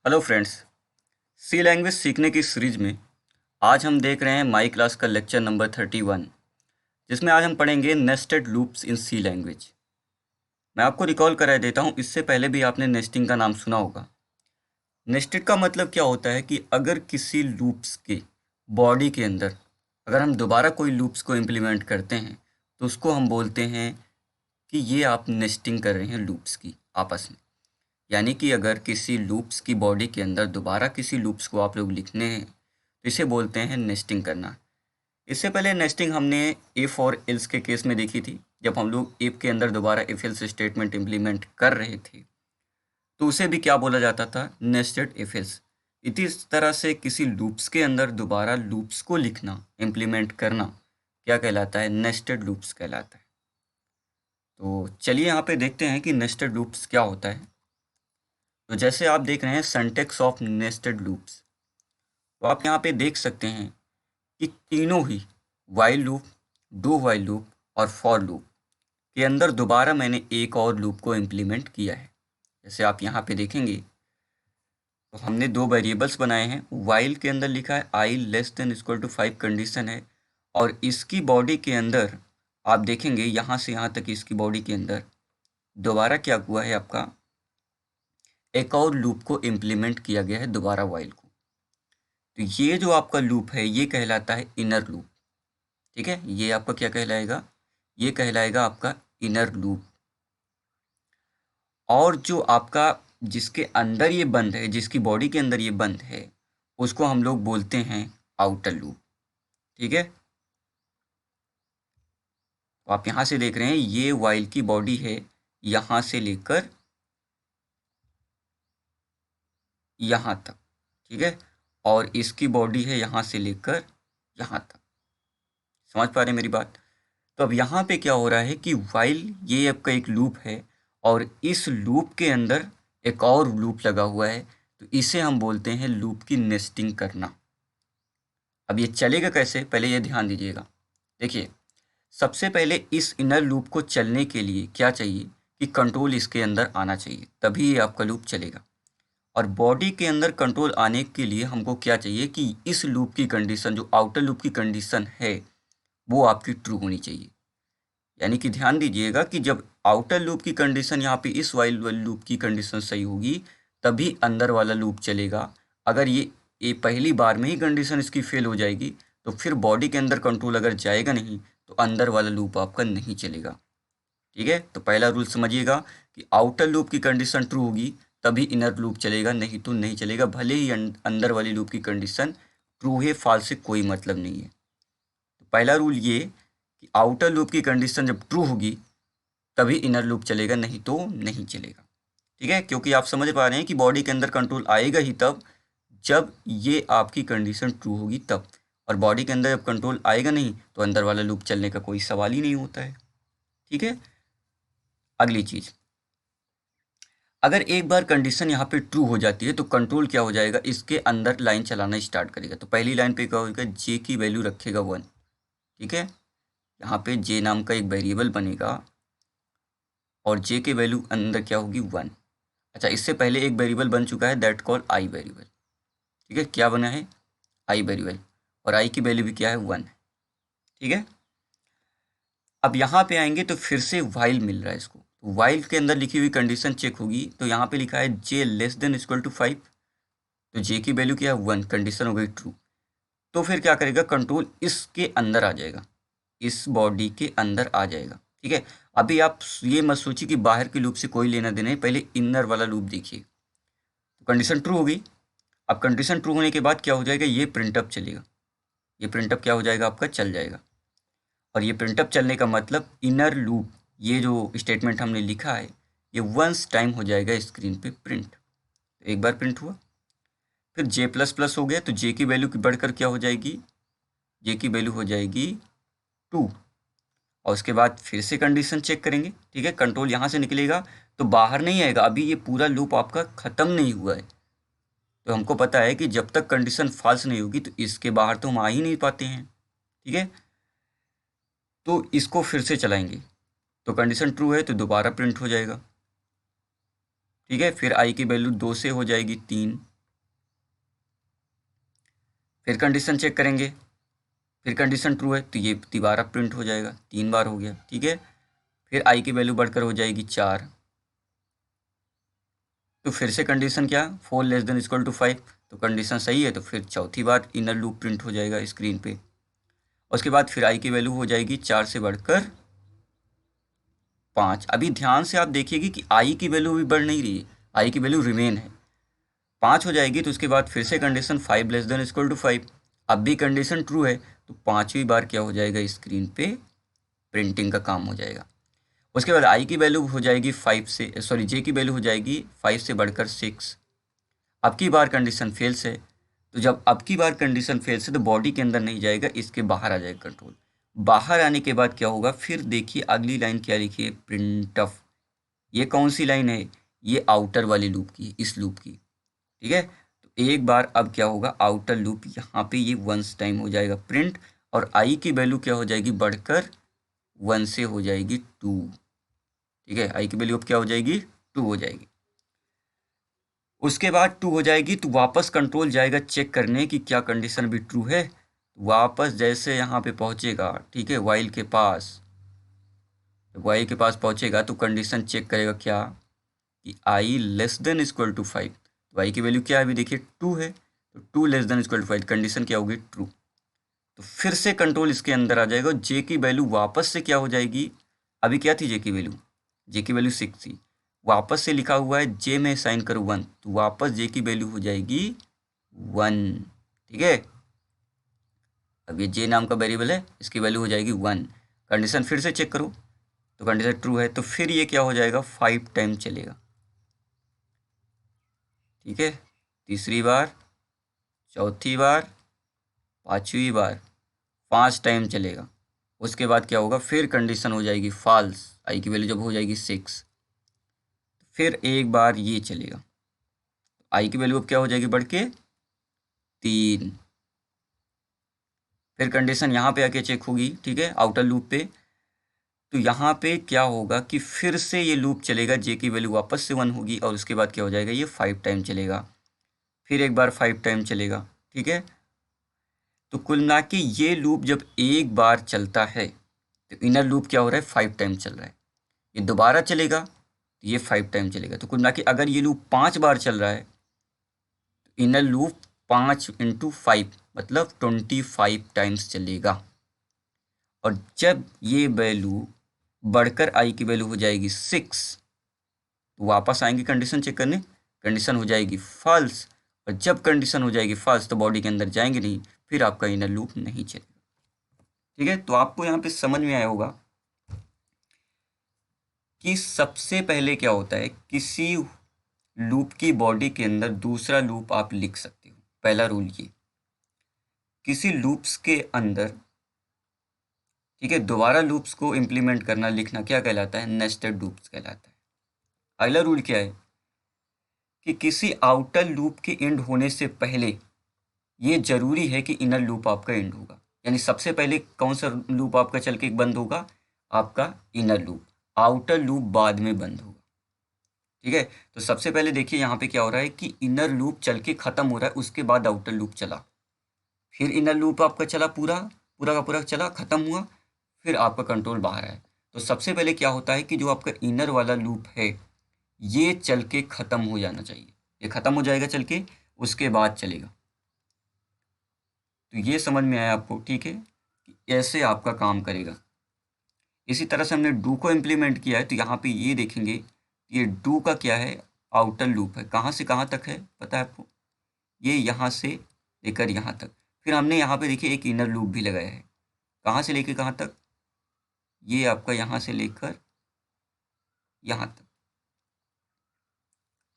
Hello friends. सी language सीखने की series में आज हम देख रहे हैं माई क्लास का लेक्चर नंबर 31, जिसमें आज हम पढ़ेंगे नेस्टेड लूप्स इन सी लैंग्वेज। मैं आपको रिकॉल करा देता हूं, इससे पहले भी आपने नेस्टिंग का नाम सुना होगा। नेस्टेड का मतलब क्या होता है कि अगर किसी लूप्स के बॉडी के अंदर अगर हम दोबारा कोई लूप्स को इम्प्लीमेंट करते हैं तो उसको हम बोलते हैं कि ये आप नेस्टिंग कर रहे हैं लूप्स की आपस में। यानी कि अगर किसी लूप्स की बॉडी के अंदर दोबारा किसी लूप्स को आप लोग लिखने हैं तो इसे बोलते हैं नेस्टिंग करना। इससे पहले नेस्टिंग हमने इफ़ और एल्स के केस में देखी थी। जब हम लोग इफ़ के अंदर दोबारा इफ एल्स स्टेटमेंट इम्प्लीमेंट कर रहे थे तो उसे भी क्या बोला जाता था, नेस्टेड इफ एल्स। इस तरह से किसी लूप्स के अंदर दोबारा लूप्स को लिखना, इम्प्लीमेंट करना क्या कहलाता है, नेस्टेड लूप्स कहलाता है। तो चलिए यहाँ पे देखते हैं कि नेस्टेड लूप्स क्या होता है। तो जैसे आप देख रहे हैं सिंटैक्स ऑफ नेस्टेड लूप्स, तो आप यहाँ पे देख सकते हैं कि तीनों ही while loop, do while loop और फॉर लूप के अंदर दोबारा मैंने एक और लूप को इम्प्लीमेंट किया है। जैसे आप यहाँ पे देखेंगे तो हमने दो वेरिएबल्स बनाए हैं। वाइल के अंदर लिखा है आई less than equal to 5 condition है, और इसकी बॉडी के अंदर आप देखेंगे यहाँ से यहाँ तक इसकी बॉडी के अंदर दोबारा क्या हुआ है, आपका एक और लूप को इम्प्लीमेंट किया गया है, दोबारा वाइल को। तो ये जो आपका लूप है ये कहलाता है इनर लूप। ठीक है, ये आपका क्या कहलाएगा, ये कहलाएगा आपका इनर लूप। और जो आपका जिसके अंदर ये बंद है, जिसकी बॉडी के अंदर ये बंद है, उसको हम लोग बोलते हैं आउटर लूप। ठीक है, तो आप यहाँ से देख रहे हैं ये वाइल की बॉडी है यहाँ से लेकर यहाँ तक। ठीक है, और इसकी बॉडी है यहाँ से लेकर यहाँ तक। समझ पा रहे हैं मेरी बात? तो अब यहाँ पे क्या हो रहा है कि वाइल ये आपका एक लूप है और इस लूप के अंदर एक और लूप लगा हुआ है, तो इसे हम बोलते हैं लूप की नेस्टिंग करना। अब ये चलेगा कैसे, पहले ये ध्यान दीजिएगा। देखिए, सबसे पहले इस इनर लूप को चलने के लिए क्या चाहिए कि कंट्रोल इसके अंदर आना चाहिए, तभी ये आपका लूप चलेगा। और बॉडी के अंदर कंट्रोल आने के लिए हमको क्या चाहिए कि इस लूप की कंडीशन, जो आउटर लूप की कंडीशन है, वो आपकी ट्रू होनी चाहिए। यानी कि ध्यान दीजिएगा कि जब आउटर लूप की कंडीशन यहाँ पे इस वाइल लूप की कंडीशन सही होगी तभी अंदर वाला लूप चलेगा। अगर ये पहली बार में ही कंडीशन इसकी फेल हो जाएगी तो फिर बॉडी के अंदर कंट्रोल अगर जाएगा नहीं तो अंदर वाला लूप आपका नहीं चलेगा। ठीक है, तो पहला रूल समझिएगा कि आउटर लूप की कंडीशन ट्रू होगी तभी इनर लूप चलेगा, नहीं तो नहीं चलेगा। भले ही अंदर वाली लूप की कंडीशन ट्रू है, फॉल्स से कोई मतलब नहीं है। तो पहला रूल ये कि आउटर लूप की कंडीशन जब ट्रू होगी तभी इनर लूप चलेगा, नहीं तो नहीं चलेगा। ठीक है, क्योंकि आप समझ पा रहे हैं कि बॉडी के अंदर कंट्रोल आएगा ही तब जब ये आपकी कंडीशन ट्रू होगी तब, और बॉडी के अंदर जब कंट्रोल आएगा नहीं तो अंदर वाला लूप चलने का कोई सवाल ही नहीं होता है। ठीक है, अगली चीज़, अगर एक बार कंडीशन यहाँ पे ट्रू हो जाती है तो कंट्रोल क्या हो जाएगा, इसके अंदर लाइन चलाना स्टार्ट करेगा। तो पहली लाइन पे क्या होगा, जे की वैल्यू रखेगा 1। ठीक है, यहाँ पे जे नाम का एक वेरिएबल बनेगा और जे के वैल्यू अंदर क्या होगी, 1। अच्छा, इससे पहले एक वेरिएबल बन चुका है दैट कॉल आई वेरिएबल। ठीक है, क्या बना है, आई वेरिएबल, और आई की वैल्यू भी क्या है, 1 है। ठीक है, अब यहाँ पे आएंगे तो फिर से वाइल मिल रहा है इसको। तो वाइल के अंदर लिखी हुई कंडीशन चेक होगी, तो यहाँ पे लिखा है जे लेस देन इक्वल टू 5, तो जे की वैल्यू क्या है, 1, कंडीशन हो गई ट्रू। तो फिर क्या करेगा, कंट्रोल इसके अंदर आ जाएगा, इस बॉडी के अंदर आ जाएगा। ठीक है, अभी आप ये मत सोचिए कि बाहर के लूप से कोई लेना देना है, पहले इनर वाला लूप देखिए। तो कंडीशन ट्रू होगी। अब कंडीशन ट्रू होने के बाद क्या हो जाएगा, ये प्रिंटअप चलेगा, ये प्रिंटअप क्या हो जाएगा, आपका चल जाएगा। और ये प्रिंटअप चलने का मतलब इनर लूप, ये जो स्टेटमेंट हमने लिखा है ये वंस टाइम हो जाएगा स्क्रीन पे प्रिंट। तो एक बार प्रिंट हुआ, फिर जे प्लस प्लस हो गया, तो जे की वैल्यू की बढ़कर क्या हो जाएगी, जे की वैल्यू हो जाएगी 2। और उसके बाद फिर से कंडीशन चेक करेंगे। ठीक है, कंट्रोल यहाँ से निकलेगा तो बाहर नहीं आएगा, अभी ये पूरा लूप आपका ख़त्म नहीं हुआ है। तो हमको पता है कि जब तक कंडीशन फॉल्स नहीं होगी तो इसके बाहर तो हम आ ही नहीं पाते हैं। ठीक है, तो इसको फिर से चलाएंगे, तो कंडीशन ट्रू है तो दोबारा प्रिंट हो जाएगा। ठीक है, फिर आई की वैल्यू 2 से हो जाएगी 3, फिर कंडीशन चेक करेंगे, फिर कंडीशन ट्रू है तो ये दोबारा प्रिंट हो जाएगा, 3 बार हो गया, ठीक है। फिर आई की वैल्यू बढ़कर हो जाएगी 4, तो फिर से कंडीशन क्या, 4 लेस देन इक्वल टू 5, तो कंडीशन सही है, तो फिर चौथी बार इनर लूप प्रिंट हो जाएगा स्क्रीन पे। उसके बाद फिर आई की वैल्यू हो जाएगी 4 से बढ़कर 5। अभी ध्यान से आप देखिएगी कि आई की वैल्यू भी बढ़ नहीं रही है, आई की वैल्यू रिमेन है, 5 हो जाएगी। तो उसके बाद फिर से condition 5 less than equal to 5, अब भी कंडीशन ट्रू है, तो 5वीं बार क्या हो जाएगा, स्क्रीन पे प्रिंटिंग का काम हो जाएगा। उसके बाद आई की वैल्यू हो जाएगी 5 से, सॉरी जे की वैल्यू हो जाएगी 5 से बढ़कर 6। अब की बार कंडीशन फेल्स है, तो जब अब की बार कंडीशन फेल्स है तो बॉडी के अंदर नहीं जाएगा, इसके बाहर आ जाएगा कंट्रोल। बाहर आने के बाद क्या होगा, फिर देखिए अगली लाइन क्या लिखी है, प्रिंट ऑफ। ये कौन सी लाइन है, ये आउटर वाली लूप की, इस लूप की, ठीक है। तो एक बार अब क्या होगा, आउटर लूप यहाँ पे ये वंस टाइम हो जाएगा प्रिंट, और आई की वैल्यू क्या हो जाएगी, बढ़कर 1 से हो जाएगी 2, ठीक है। आई की वैल्यू अब क्या हो जाएगी, 2 हो जाएगी। उसके बाद 2 हो जाएगी तो वापस कंट्रोल जाएगा चेक करने की क्या कंडीशन भी ट्रू है। वापस जैसे यहाँ पे पहुँचेगा, ठीक है, वाइल के पास, जब वाइल के पास पहुँचेगा तो कंडीशन चेक करेगा क्या, कि I less than equal to 5, तो आई की वैल्यू क्या है, अभी देखिए 2 है, तो 2 less than equal to 5, condition क्या होगी, ट्रू। तो फिर से कंट्रोल इसके अंदर आ जाएगा, जे की वैल्यू वापस से क्या हो जाएगी, अभी क्या थी जे की वैल्यू, जे की वैल्यू 6 थी, वापस से लिखा हुआ है जे में साइन करूँ 1, तो वापस जे की वैल्यू हो जाएगी 1, ठीक है। अब ये जे नाम का वेरिएबल है, इसकी वैल्यू हो जाएगी 1। कंडीशन फिर से चेक करो, तो कंडीशन ट्रू है, तो फिर ये क्या हो जाएगा, 5 टाइम चलेगा, ठीक है। तीसरी बार, चौथी बार, 5वीं बार, 5 टाइम चलेगा। उसके बाद क्या होगा, फिर कंडीशन हो जाएगी फॉल्स, आई की वैल्यू जब हो जाएगी 6, फिर एक बार ये चलेगा, आई की वैल्यू अब क्या हो जाएगी, बढ़ के 3। फिर कंडीशन यहाँ पे आके चेक होगी, ठीक है, आउटर लूप पे, तो यहाँ पे क्या होगा कि फिर से ये लूप चलेगा, जे की वैल्यू वापस से 1 होगी, और उसके बाद क्या हो जाएगा, ये 5 टाइम चलेगा, फिर एक बार 5 टाइम चलेगा, ठीक है। तो कुल मिला के ये लूप जब एक बार चलता है तो इनर लूप क्या हो रहा है, 5 टाइम चल रहा है। ये दोबारा चलेगा तो ये 5 टाइम चलेगा, तो कुल मिला के अगर ये लूप 5 बार चल रहा है तो इनर लूप 5 इंटू 5 मतलब 25 टाइम्स चलेगा। और जब ये वैल्यू बढ़कर आई की वैल्यू हो जाएगी 6, तो वापस आएंगे कंडीशन चेक करने, कंडीशन हो जाएगी फॉल्स, और जब कंडीशन हो जाएगी फॉल्स तो बॉडी के अंदर जाएंगे नहीं, फिर आपका इनर लूप नहीं चलेगा, ठीक है। तो आपको यहाँ पे समझ में आया होगा कि सबसे पहले क्या होता है, किसी लूप की बॉडी के अंदर दूसरा लूप आप लिख सकते हो। पहला रूल ये, किसी लूप्स के अंदर, ठीक है, दोबारा लूप्स को इम्प्लीमेंट करना, लिखना क्या कहलाता है, नेस्टेड लूप्स कहलाता है। अगला रूल क्या है, कि किसी आउटर लूप के एंड होने से पहले ये जरूरी है कि इनर लूप आपका एंड होगा, यानी सबसे पहले कौन सा लूप आपका चल के बंद होगा, आपका इनर लूप, आउटर लूप बाद में बंद होगा, ठीक है। तो सबसे पहले देखिए यहाँ पे क्या हो रहा है कि इनर लूप चल के खत्म हो रहा है, उसके बाद आउटर लूप चला, फिर इनर लूप आपका चला, पूरा पूरा का पूरा चला, खत्म हुआ, फिर आपका कंट्रोल बाहर है। तो सबसे पहले क्या होता है कि जो आपका इनर वाला लूप है ये चल के खत्म हो जाना चाहिए, ये खत्म हो जाएगा चल के, उसके बाद चलेगा। तो ये समझ में आया आपको, ठीक है, कि ऐसे आपका काम करेगा। इसी तरह से हमने डू को इम्प्लीमेंट किया है, तो यहाँ पे ये देखेंगे, ये डू का क्या है, आउटर लूप है, कहाँ से कहाँ तक है पता है आपको, ये यहाँ से लेकर यहाँ तक। फिर हमने यहाँ पे देखिए एक इनर लूप भी लगाया है, कहाँ से लेकर कहाँ तक, ये आपका यहाँ से लेकर यहाँ तक,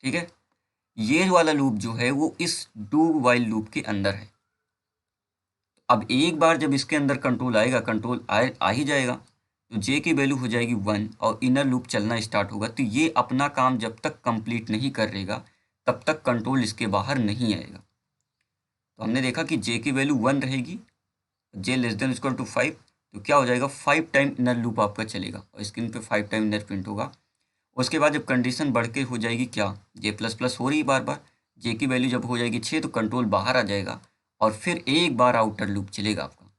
ठीक है। ये वाला लूप जो है वो इस डू वाइल लूप के अंदर है। अब एक बार जब इसके अंदर कंट्रोल आएगा, कंट्रोल आ ही जाएगा, तो जे की वैल्यू हो जाएगी 1 और इनर लूप चलना स्टार्ट होगा। तो ये अपना काम जब तक कंप्लीट नहीं करेगा तब तक कंट्रोल इसके बाहर नहीं आएगा। तो हमने देखा कि जे की वैल्यू 1 रहेगी, जे लेस देन इक्वल टू 5, तो क्या हो जाएगा, 5 टाइम इनर लूप आपका चलेगा और स्क्रीन पे 5 टाइम इनर प्रिंट होगा। उसके बाद जब कंडीशन बढ़ के हो जाएगी क्या, जे प्लस प्लस हो रही है बार बार, जे की वैल्यू जब हो जाएगी 6 तो कंट्रोल बाहर आ जाएगा और फिर एक बार आउटर लूप चलेगा आपका।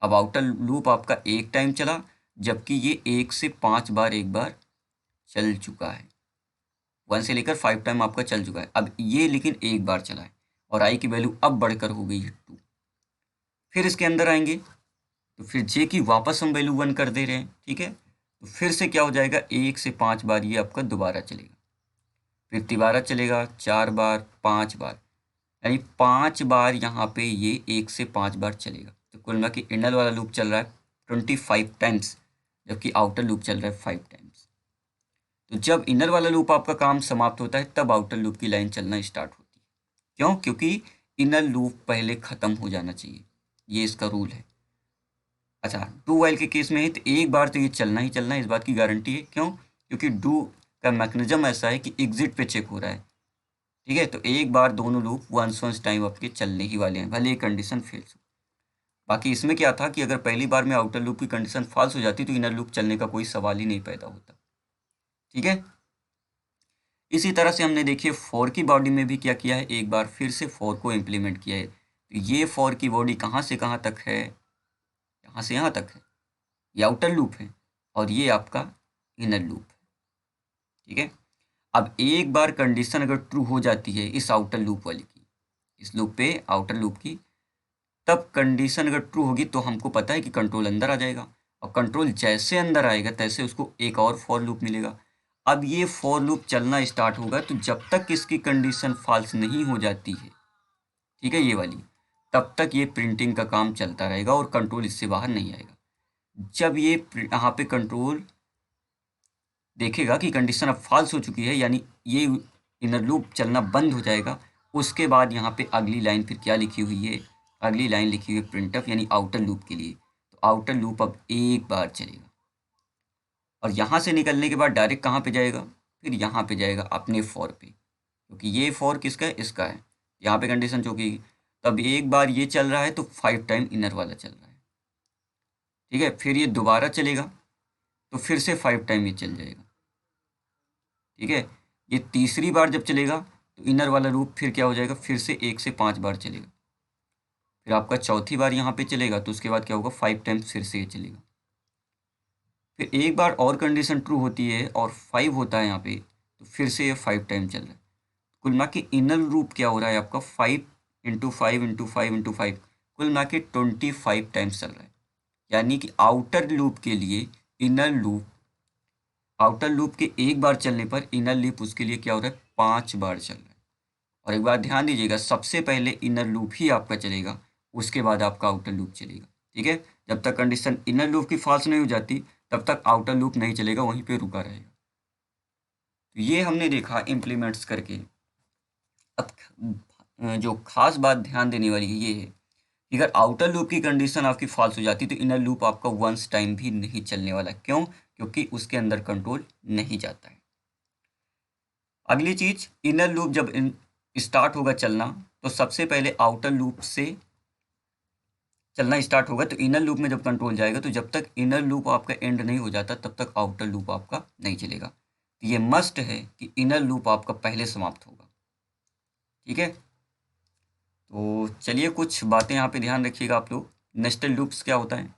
अब आउटर लूप आपका एक टाइम चला, जबकि ये 1 से 5 बार एक बार चल चुका है। 1 से लेकर 5 टाइम आपका चल चुका है। अब ये लेकिन एक बार चला है और आई की वैल्यू अब बढ़कर हो गई है 2। फिर इसके अंदर आएंगे तो फिर जे की वापस हम वैल्यू 1 कर दे रहे हैं, ठीक है। तो फिर से क्या हो जाएगा, 1 से 5 बार ये आपका दोबारा चलेगा, फिर तिबारा चलेगा 4 बार, 5 बार, यानी 5 बार यहाँ पे ये 1 से 5 बार चलेगा। तो कुल मिला के इनर वाला लूप चल रहा है 25 टाइम्स, जबकि आउटर लूप चल रहा है 5 टाइम्स। तो जब इनर वाला लूप आपका काम समाप्त होता है तब आउटर लूप की लाइन चलना स्टार्ट होती है। क्यों? क्योंकि इनर लूप पहले ख़त्म हो जाना चाहिए, ये इसका रूल है। अच्छा, डू वाइल के केस में है तो एक बार तो ये चलना ही चलना है, इस बात की गारंटी है। क्यों? क्योंकि डू का मैकेनिज्म ऐसा है कि एग्जिट पे चेक हो रहा है, ठीक है। तो एक बार दोनों लूप वंस टाइम आपके चलने ही वाले हैं, भले एक कंडीशन फेल्स हो। बाकी इसमें क्या था कि अगर पहली बार में आउटर लूप की कंडीशन फॉल्स हो जाती तो इनर लूप चलने का कोई सवाल ही नहीं पैदा होता, ठीक है। इसी तरह से हमने देखिए फॉर की बॉडी में भी क्या किया है, एक बार फिर से फॉर को इम्प्लीमेंट किया है। तो ये फॉर की बॉडी कहाँ से कहाँ तक है, यहाँ से यहाँ तक है, ये आउटर लूप है और ये आपका इनर लूप है, ठीक है। अब एक बार कंडीशन अगर ट्रू हो जाती है इस आउटर लूप वाली की, इस लूप पे आउटर लूप की, तब कंडीशन अगर ट्रू होगी तो हमको पता है कि कंट्रोल अंदर आ जाएगा, और कंट्रोल जैसे अंदर आएगा तैसे उसको एक और फॉर लूप मिलेगा। अब ये फॉर लूप चलना स्टार्ट होगा तो जब तक इसकी कंडीशन फॉल्स नहीं हो जाती है, ठीक है, ये वाली, तब तक ये प्रिंटिंग का काम चलता रहेगा और कंट्रोल इससे बाहर नहीं आएगा। जब ये यहाँ पे कंट्रोल देखेगा कि कंडीशन अब फॉल्स हो चुकी है, यानी ये इनर लूप चलना बंद हो जाएगा, उसके बाद यहाँ पे अगली लाइन फिर क्या लिखी हुई है, अगली लाइन लिखी हुई है प्रिंटफ, यानी आउटर लूप के लिए। तो आउटर लूप अब एक बार चलेगा और यहाँ से निकलने के बाद डायरेक्ट कहाँ पे जाएगा, फिर यहाँ पे जाएगा अपने फॉर पे, क्योंकि ये फॉर किसका है, इसका है। यहाँ पे कंडीशन चौंकेगी, तब एक बार ये चल रहा है तो 5 टाइम इनर वाला चल रहा है, ठीक है। फिर ये दोबारा चलेगा तो फिर से 5 टाइम ये चल जाएगा, ठीक है। ये तीसरी बार जब चलेगा तो इनर वाला लूप फिर क्या हो जाएगा, फिर से 1 से 5 बार चलेगा। फिर आपका चौथी बार यहाँ पे चलेगा तो उसके बाद क्या होगा, 5 टाइम्स फिर से ये चलेगा। फिर एक बार और कंडीशन ट्रू होती है और 5 होता है यहाँ पे, तो फिर से ये 5 टाइम चल रहा है। कुल मिला के इनर लूप क्या हो रहा है आपका, 5 इंटू 5 इंटू 5 इंटू 5, कुल मिला के 25 टाइम्स चल रहा है। यानी कि आउटर लूप के लिए इनर लूप, आउटर लूप के एक बार चलने पर इनर लूप उसके लिए क्या हो रहा है, 5 बार चल रहा है। और एक बार ध्यान दीजिएगा, सबसे पहले इनर लूप ही आपका चलेगा, उसके बाद आपका आउटर लूप चलेगा, ठीक है। जब तक कंडीशन इनर लूप की फॉल्स नहीं हो जाती तब तक आउटर लूप नहीं चलेगा, वहीं पे रुका रहेगा। तो ये हमने देखा इम्प्लीमेंट्स करके। अब जो खास बात ध्यान देने वाली है ये है कि अगर आउटर लूप की कंडीशन आपकी फॉल्स हो जाती तो इनर लूप आपका वंस टाइम भी नहीं चलने वाला। क्यों? क्योंकि उसके अंदर कंट्रोल नहीं जाता है। अगली चीज, इनर लूप जब स्टार्ट होगा चलना तो सबसे पहले आउटर लूप से चलना स्टार्ट होगा, तो इनर लूप में जब कंट्रोल जाएगा तो जब तक इनर लूप आपका एंड नहीं हो जाता तब तक आउटर लूप आपका नहीं चलेगा। तो ये मस्ट है कि इनर लूप आपका पहले समाप्त होगा, ठीक है। तो चलिए कुछ बातें यहाँ पे ध्यान रखिएगा आप लोग। नेस्टेड लूप्स क्या होता है,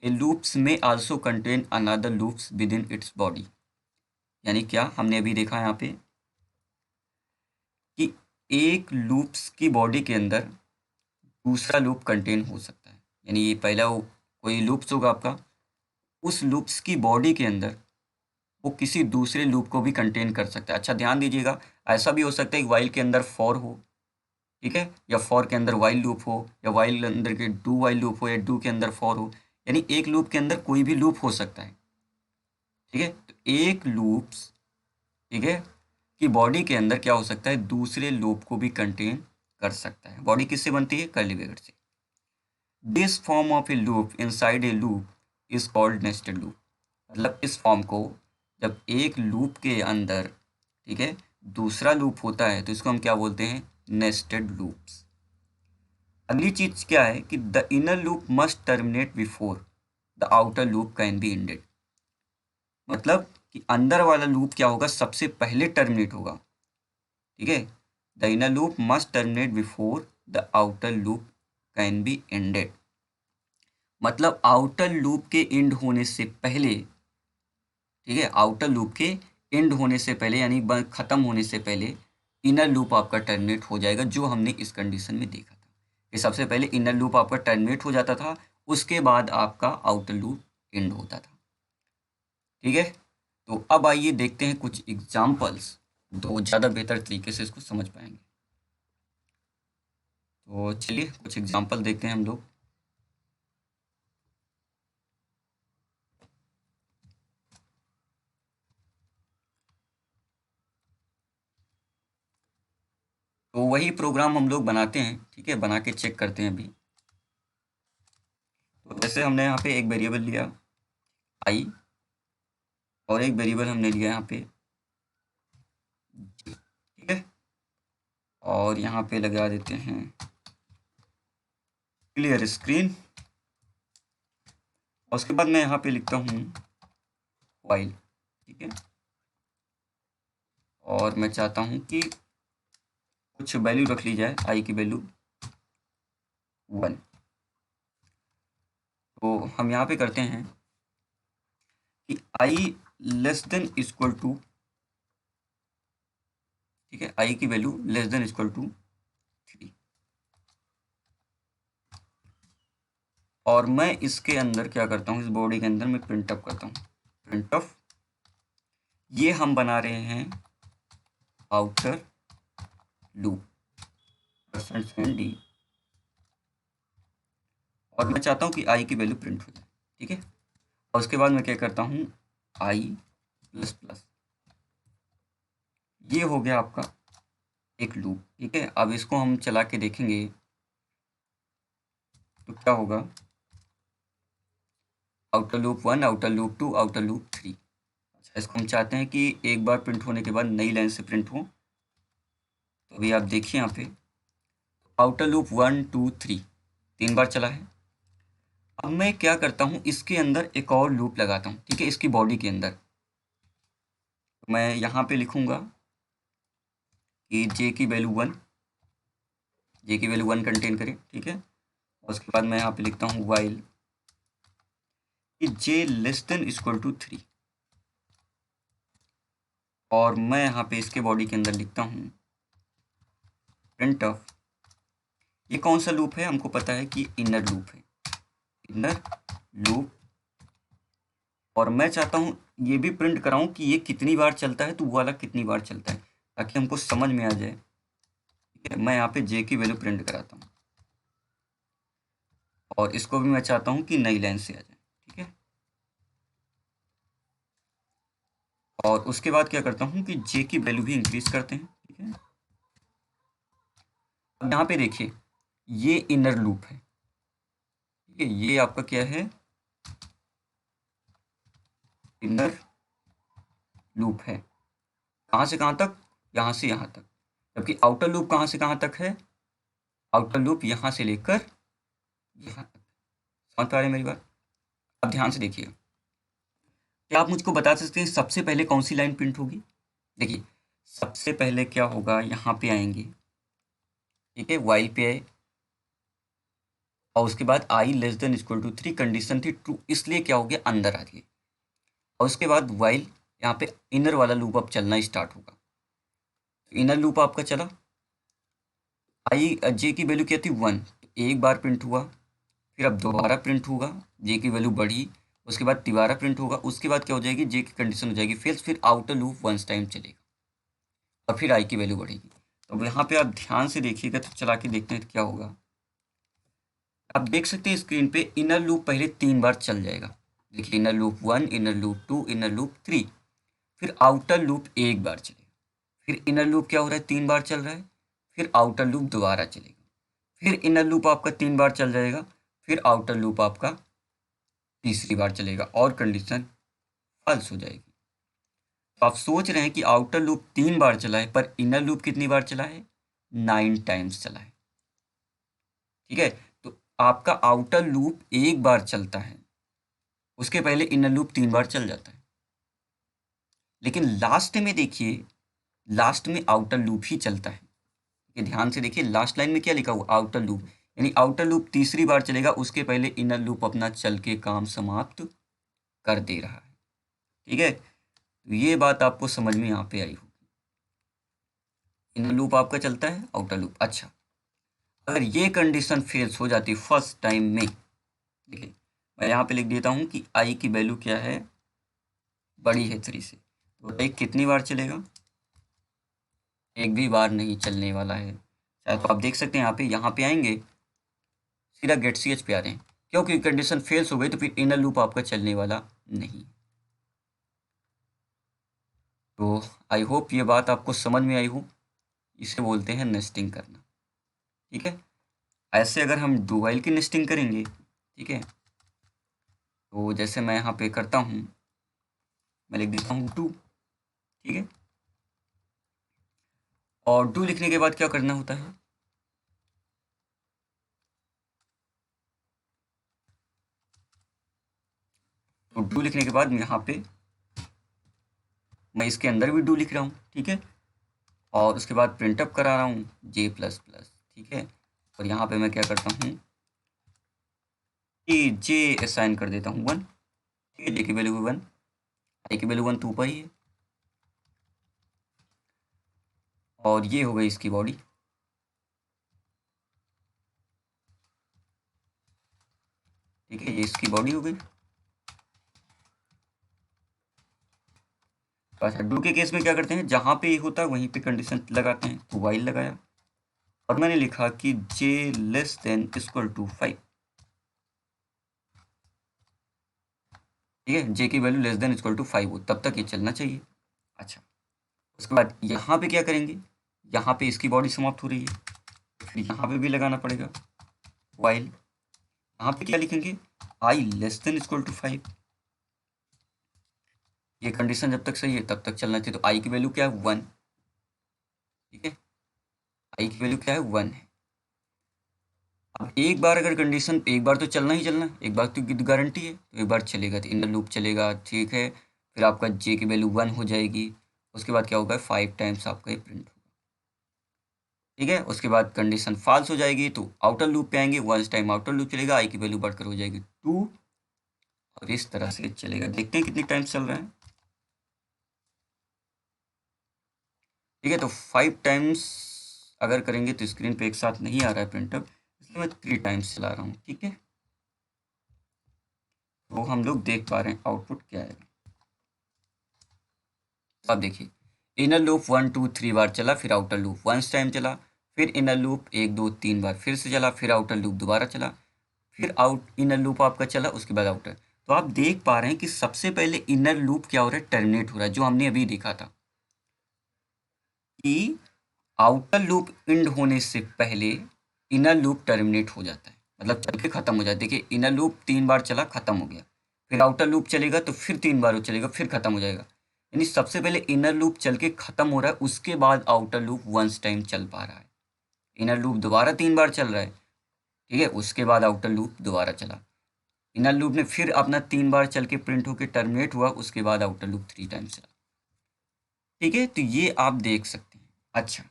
ए लूप्स में also contain another loops with in its body. यानी क्या, हमने अभी देखा यहाँ पे कि एक लूप्स की बॉडी के अंदर दूसरा लूप कंटेन हो सकता है। यानी ये पहला कोई लूप्स होगा आपका, उस लूप्स की बॉडी के अंदर वो किसी दूसरे लूप को भी कंटेन कर सकता है। अच्छा ध्यान दीजिएगा, ऐसा भी हो सकता है कि वाइल के अंदर फॉर हो, ठीक है, या फॉर के अंदर वाइल लूप हो, या वाइल अंदर के डू वाइल लूप हो, या डू के अंदर फॉर हो। यानी एक लूप के अंदर कोई भी लूप हो सकता है, ठीक है। तो एक लूप्स, ठीक है, कि बॉडी के अंदर क्या हो सकता है, दूसरे लूप को भी कंटेन कर सकता है। बॉडी किससे बनती है, कर्ली ब्रैकेट से। This form of A loop inside a loop is called nested loop. मतलब इस फॉर्म को, जब एक लूप के अंदर, ठीक है, दूसरा लूप होता है तो इसको हम क्या बोलते हैं, नेस्टेड लूप्स। अगली चीज क्या है कि the inner loop must terminate before the outer loop can be ended. मतलब कि अंदर वाला लूप क्या होगा, सबसे पहले टर्मिनेट होगा, ठीक है। The inner loop must terminate before the outer loop can be ended. मतलब आउटर लूप के एंड होने से पहले, ठीक है, आउटर लूप के एंड होने से पहले यानी खत्म होने से पहले इनर लूप आपका टर्मिनेट हो जाएगा, जो हमने इस कंडीशन में देखा था कि सबसे पहले इनर लूप आपका टर्मिनेट हो जाता था, उसके बाद आपका आउटर लूप एंड होता था। ठीक है, तो अब आइए देखते हैं कुछ एग्जाम्पल्स, तो ज़्यादा बेहतर तरीके से इसको समझ पाएंगे। तो चलिए कुछ एग्जाम्पल देखते हैं हम लोग। तो वही प्रोग्राम हम लोग बनाते हैं, ठीक है, बना के चेक करते हैं अभी। तो जैसे हमने यहाँ पे एक वेरिएबल लिया आई और एक वेरिएबल हमने लिया यहाँ पे, ठीक है, और यहाँ पे लगा देते हैं क्लियर स्क्रीन। और उसके बाद मैं यहाँ पे लिखता हूँ व्हाइल, ठीक है, और मैं चाहता हूँ कि कुछ वैल्यू रख ली जाए, आई की वैल्यू 1। तो हम यहाँ पे करते हैं कि I less than equal to, ठीक है, आई की value less than equal to 3, और मैं इसके अंदर क्या करता हूँ, इस बॉडी के अंदर मैं प्रिंट अप करता हूँ, प्रिंट अप। ये हम बना रहे हैं आउटर लूप %d, और मैं चाहता हूँ कि आई की वैल्यू प्रिंट हो जाए, ठीक है। और उसके बाद मैं क्या करता हूँ, आई प्लस प्लस, ये हो गया आपका एक लूप, ठीक है। अब इसको हम चला के देखेंगे तो क्या होगा, outer loop 1, outer loop 2, outer loop 3। अच्छा, इसको हम चाहते हैं कि एक बार प्रिंट होने के बाद नई लाइन से प्रिंट हो। तो अभी आप देखिए यहाँ पे आउटर लूप 1 2 3 3 बार चला है। अब मैं क्या करता हूँ, इसके अंदर एक और लूप लगाता हूँ, ठीक है, इसकी बॉडी के अंदर। तो मैं यहाँ पे लिखूंगा कि जे की वैल्यू 1, जे की वैल्यू 1 कंटेन करे, ठीक है। और उसके बाद मैं यहाँ पे लिखता हूँ while J less than equal to 3, और मैं यहाँ पे इसके बॉडी के अंदर लिखता हूँ प्रिंट ऑफ। ये कौन सा लूप है, हमको पता है कि इनर लूप है, इनर लूप। और मैं चाहता हूँ ये भी प्रिंट कराऊं कि ये कितनी बार चलता है, तो वो वाला कितनी बार चलता है, ताकि हमको समझ में आ जाए, ठीक है। मैं यहाँ पे जे की वैल्यू प्रिंट कराता हूँ, और इसको भी मैं चाहता हूँ कि नई लाइन से आ जाए, ठीक है। और उसके बाद क्या करता हूँ कि जे की वैल्यू भी इंक्रीज करते हैं, ठीक है। अब यहाँ पे देखिए ये इनर लूप है, ठीक है, ये आपका क्या है, इनर लूप है। कहाँ से कहाँ तक, यहाँ से यहाँ तक। जबकि आउटर लूप कहाँ से कहाँ तक है, आउटर लूप यहाँ से लेकर यहाँ तक। समझ पा रहे हैं मेरी बात? अब ध्यान से देखिए, क्या आप मुझको बता सकते हैं सबसे पहले कौन सी लाइन प्रिंट होगी? देखिए सबसे पहले क्या होगा, यहाँ पे आएंगे, ठीक है, वाइल पे आए, और उसके बाद i less than equal to 3 condition थी ट्रू, इसलिए क्या हो गया, अंदर आ गई। और उसके बाद वाइल यहाँ पे इनर वाला लूप अब चलना स्टार्ट होगा। तो इनर लूप आपका चला, आई जे की वैल्यू क्या थी 1, तो एक बार प्रिंट हुआ, फिर अब दोबारा प्रिंट होगा, जे की वैल्यू बढ़ी, उसके बाद तिबारा प्रिंट होगा, उसके बाद क्या हो जाएगी, जे की कंडीशन हो जाएगी फेल्स, फिर आउटर लूप वंस टाइम चलेगा, और फिर आई की वैल्यू बढ़ेगी। तो अब यहाँ पे आप ध्यान से देखिएगा, तो चला के देखते हैं तो क्या होगा। आप देख सकते हैं स्क्रीन पे इनर लूप पहले 3 बार चल जाएगा। देखिए inner loop 1, inner loop 2, inner loop 3, फिर आउटर लूप एक बार चलेगा, फिर इनर लूप क्या हो रहा है, 3 बार चल रहा है, फिर आउटर लूप दोबारा चलेगा, फिर इनर लूप आपका 3 बार चल जाएगा, फिर आउटर लूप आपका तीसरी बार चलेगा, और कंडीशन फॉल्स हो जाएगी। तो आप सोच रहे हैं कि आउटर लूप 3 बार चला है, पर इनर लूप कितनी बार चला है, 9 टाइम्स चला है, ठीक है। तो आपका आउटर लूप एक बार चलता है, उसके पहले इनर लूप 3 बार चल जाता है, लेकिन लास्ट में देखिए, लास्ट में आउटर लूप ही चलता है, ये ध्यान से देखिए, लास्ट लाइन में क्या लिखा हुआ, आउटर लूप, यानी आउटर लूप तीसरी बार चलेगा, उसके पहले इनर लूप अपना चल के काम समाप्त कर दे रहा है। ठीक है, तो ये बात आपको समझ में यहाँ पे आई होगी। इनर लूप आपका चलता है, आउटर लूप। अच्छा, अगर ये कंडीशन फेल्स हो जाती फर्स्ट टाइम में, देखिए मैं यहाँ पे लिख देता हूँ कि आई की वैल्यू क्या है, बड़ी है 3 से, तो एक कितनी बार चलेगा, एक भी बार नहीं चलने वाला है। चाहे तो आप देख सकते हैं यहाँ पे आएंगे, सीधा गेट सी एच पे आ रहे हैं, क्योंकि कंडीशन फेल्स हो गई तो फिर इनर लूप आपका चलने वाला नहीं। तो आई होप ये बात आपको समझ में आई हो, इसे बोलते हैं नेस्टिंग करना। ठीक है, ऐसे अगर हम डू व्हाइल की नेस्टिंग करेंगे, ठीक है, तो जैसे मैं यहाँ पे करता हूँ, मैं लिख देता हूँ डू। ठीक है, और डू लिखने के बाद क्या करना होता है, तो डू लिखने के बाद यहाँ पे मैं इसके अंदर भी डू लिख रहा हूँ। ठीक है, और उसके बाद प्रिंटअप करा रहा हूँ जे प्लस प्लस। ठीक है, और यहाँ पे मैं क्या करता हूँ कि जे असाइन कर देता हूँ 1। ठीक है, जे की वैल्यू 1, आई की वैल्यू 1 तो ऊपर ही है, और ये हो गई इसकी बॉडी। ठीक है, ये इसकी बॉडी हो गई। अच्छा, डू के केस में क्या करते हैं, जहाँ पे ये होता है वहीं पे कंडीशन लगाते हैं, तो वाइल लगाया और मैंने लिखा कि j less than equal to 5। ठीक है, j की value less than equal to 5 हो, तब तक ये चलना चाहिए। अच्छा, उसके बाद यहाँ पे क्या करेंगे, यहाँ पे इसकी बॉडी समाप्त हो रही है, फिर यहाँ पे भी लगाना पड़ेगा वाइल। यहाँ पे क्या लिखेंगे, i less than equal to 5। ये कंडीशन जब तक सही है तब तक चलना चाहिए, तो i की वैल्यू क्या है 1। ठीक है, i की वैल्यू क्या है 1 है। अब एक बार अगर कंडीशन, एक बार तो चलना ही चलना, एक बार तो गारंटी है, तो एक बार चलेगा तो इनर लूप चलेगा। ठीक है, फिर आपका जे की वैल्यू 1 हो जाएगी, उसके बाद क्या होगा 5 टाइम्स आपका ये प्रिंट होगा। ठीक है, उसके बाद कंडीशन फॉल्स हो जाएगी तो आउटर लूप पे आएंगे, 1 टाइम आउटर लूप चलेगा, आई की वैल्यू बढ़कर हो जाएगी 2, और इस तरह से चलेगा। देखते हैं कितनी टाइम्स चल रहा है। ठीक है, तो 5 टाइम्स अगर करेंगे तो स्क्रीन पे एक साथ नहीं आ रहा है प्रिंटअप, इसलिए मैं 3 टाइम्स चला रहा हूँ। ठीक है, तो हम लोग देख पा रहे हैं आउटपुट क्या है। अब देखिए, इनर लूप 1 2 3 बार चला, फिर आउटर लूप 1 टाइम चला, फिर इनर लूप 1 2 3 बार फिर से चला, फिर आउटर लूप दोबारा चला, फिर आउट इनर लूप आपका चला, उसके बाद आउटर। तो आप देख पा रहे हैं कि सबसे पहले इनर लूप क्या हो रहा है, टर्मिनेट हो रहा है, जो हमने अभी देखा था कि आउटर लूप एंड होने से पहले इनर लूप टर्मिनेट हो जाता है, मतलब चल के खत्म हो जाता है। देखिए, इनर लूप 3 बार चला, खत्म हो गया, फिर आउटर लूप चलेगा तो फिर 3 बार वो चलेगा, फिर खत्म हो जाएगा। यानी सबसे पहले इनर लूप चल के खत्म हो रहा है, उसके बाद आउटर लूप 1 टाइम चल पा रहा है। इनर लूप दोबारा 3 बार चल रहा है, ठीक है, उसके बाद आउटर लूप दोबारा चला। इनर लूप ने फिर अपना 3 बार चल के प्रिंट होकर टर्मिनेट हुआ, उसके बाद आउटर लूप 3 टाइम्स चला। ठीक है, तो ये आप देख सकते हैं। अच्छा,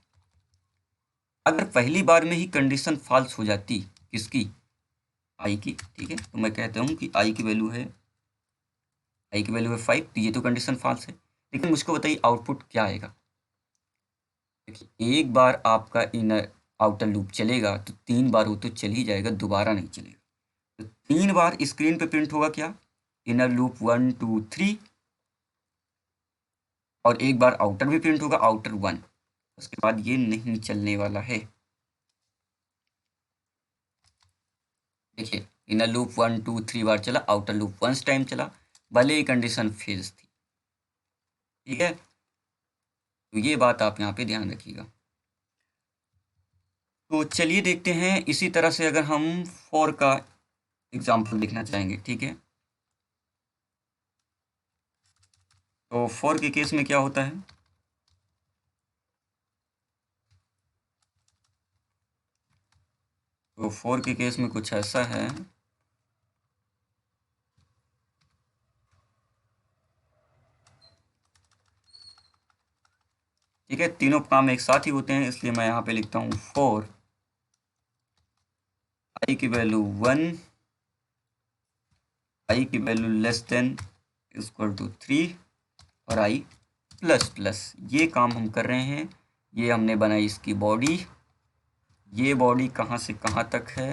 अगर पहली बार में ही कंडीशन फॉल्स हो जाती, किसकी, आई की, ठीक है, तो मैं कहता हूँ कि आई की वैल्यू है, आई की वैल्यू है 5, तो ये तो कंडीशन फॉल्स है। लेकिन मुझको बताइए आउटपुट क्या आएगा। देखिए, एक बार आपका इनर आउटर लूप चलेगा तो 3 बार वो तो चल ही जाएगा, दोबारा नहीं चलेगा। तो 3 बार स्क्रीन पे प्रिंट होगा क्या, इनर लूप 1 2 3, और एक बार आउटर भी प्रिंट होगा, आउटर 1। उसके बाद ये नहीं चलने वाला है। देखिए, इनर लूप 1 2 3 बार चला, आउटर लूप 1 टाइम चला, भले ही कंडीशन फेज थी। ठीक है, तो ये बात आप यहाँ पे ध्यान रखिएगा। तो चलिए देखते हैं, इसी तरह से अगर हम फॉर का एग्जाम्पल देखना चाहेंगे। ठीक है, तो फॉर के केस में क्या होता है, तो फॉर के केस में कुछ ऐसा है, ठीक ठीक है, तीनों काम एक साथ ही होते हैं, इसलिए मैं यहाँ पे लिखता हूँ फॉर आई की वैल्यू 1, आई की value less than equal to 3 और आई प्लस प्लस। ये काम हम कर रहे हैं। ये हमने बनाई इसकी बॉडी। ये बॉडी कहाँ से कहाँ तक है?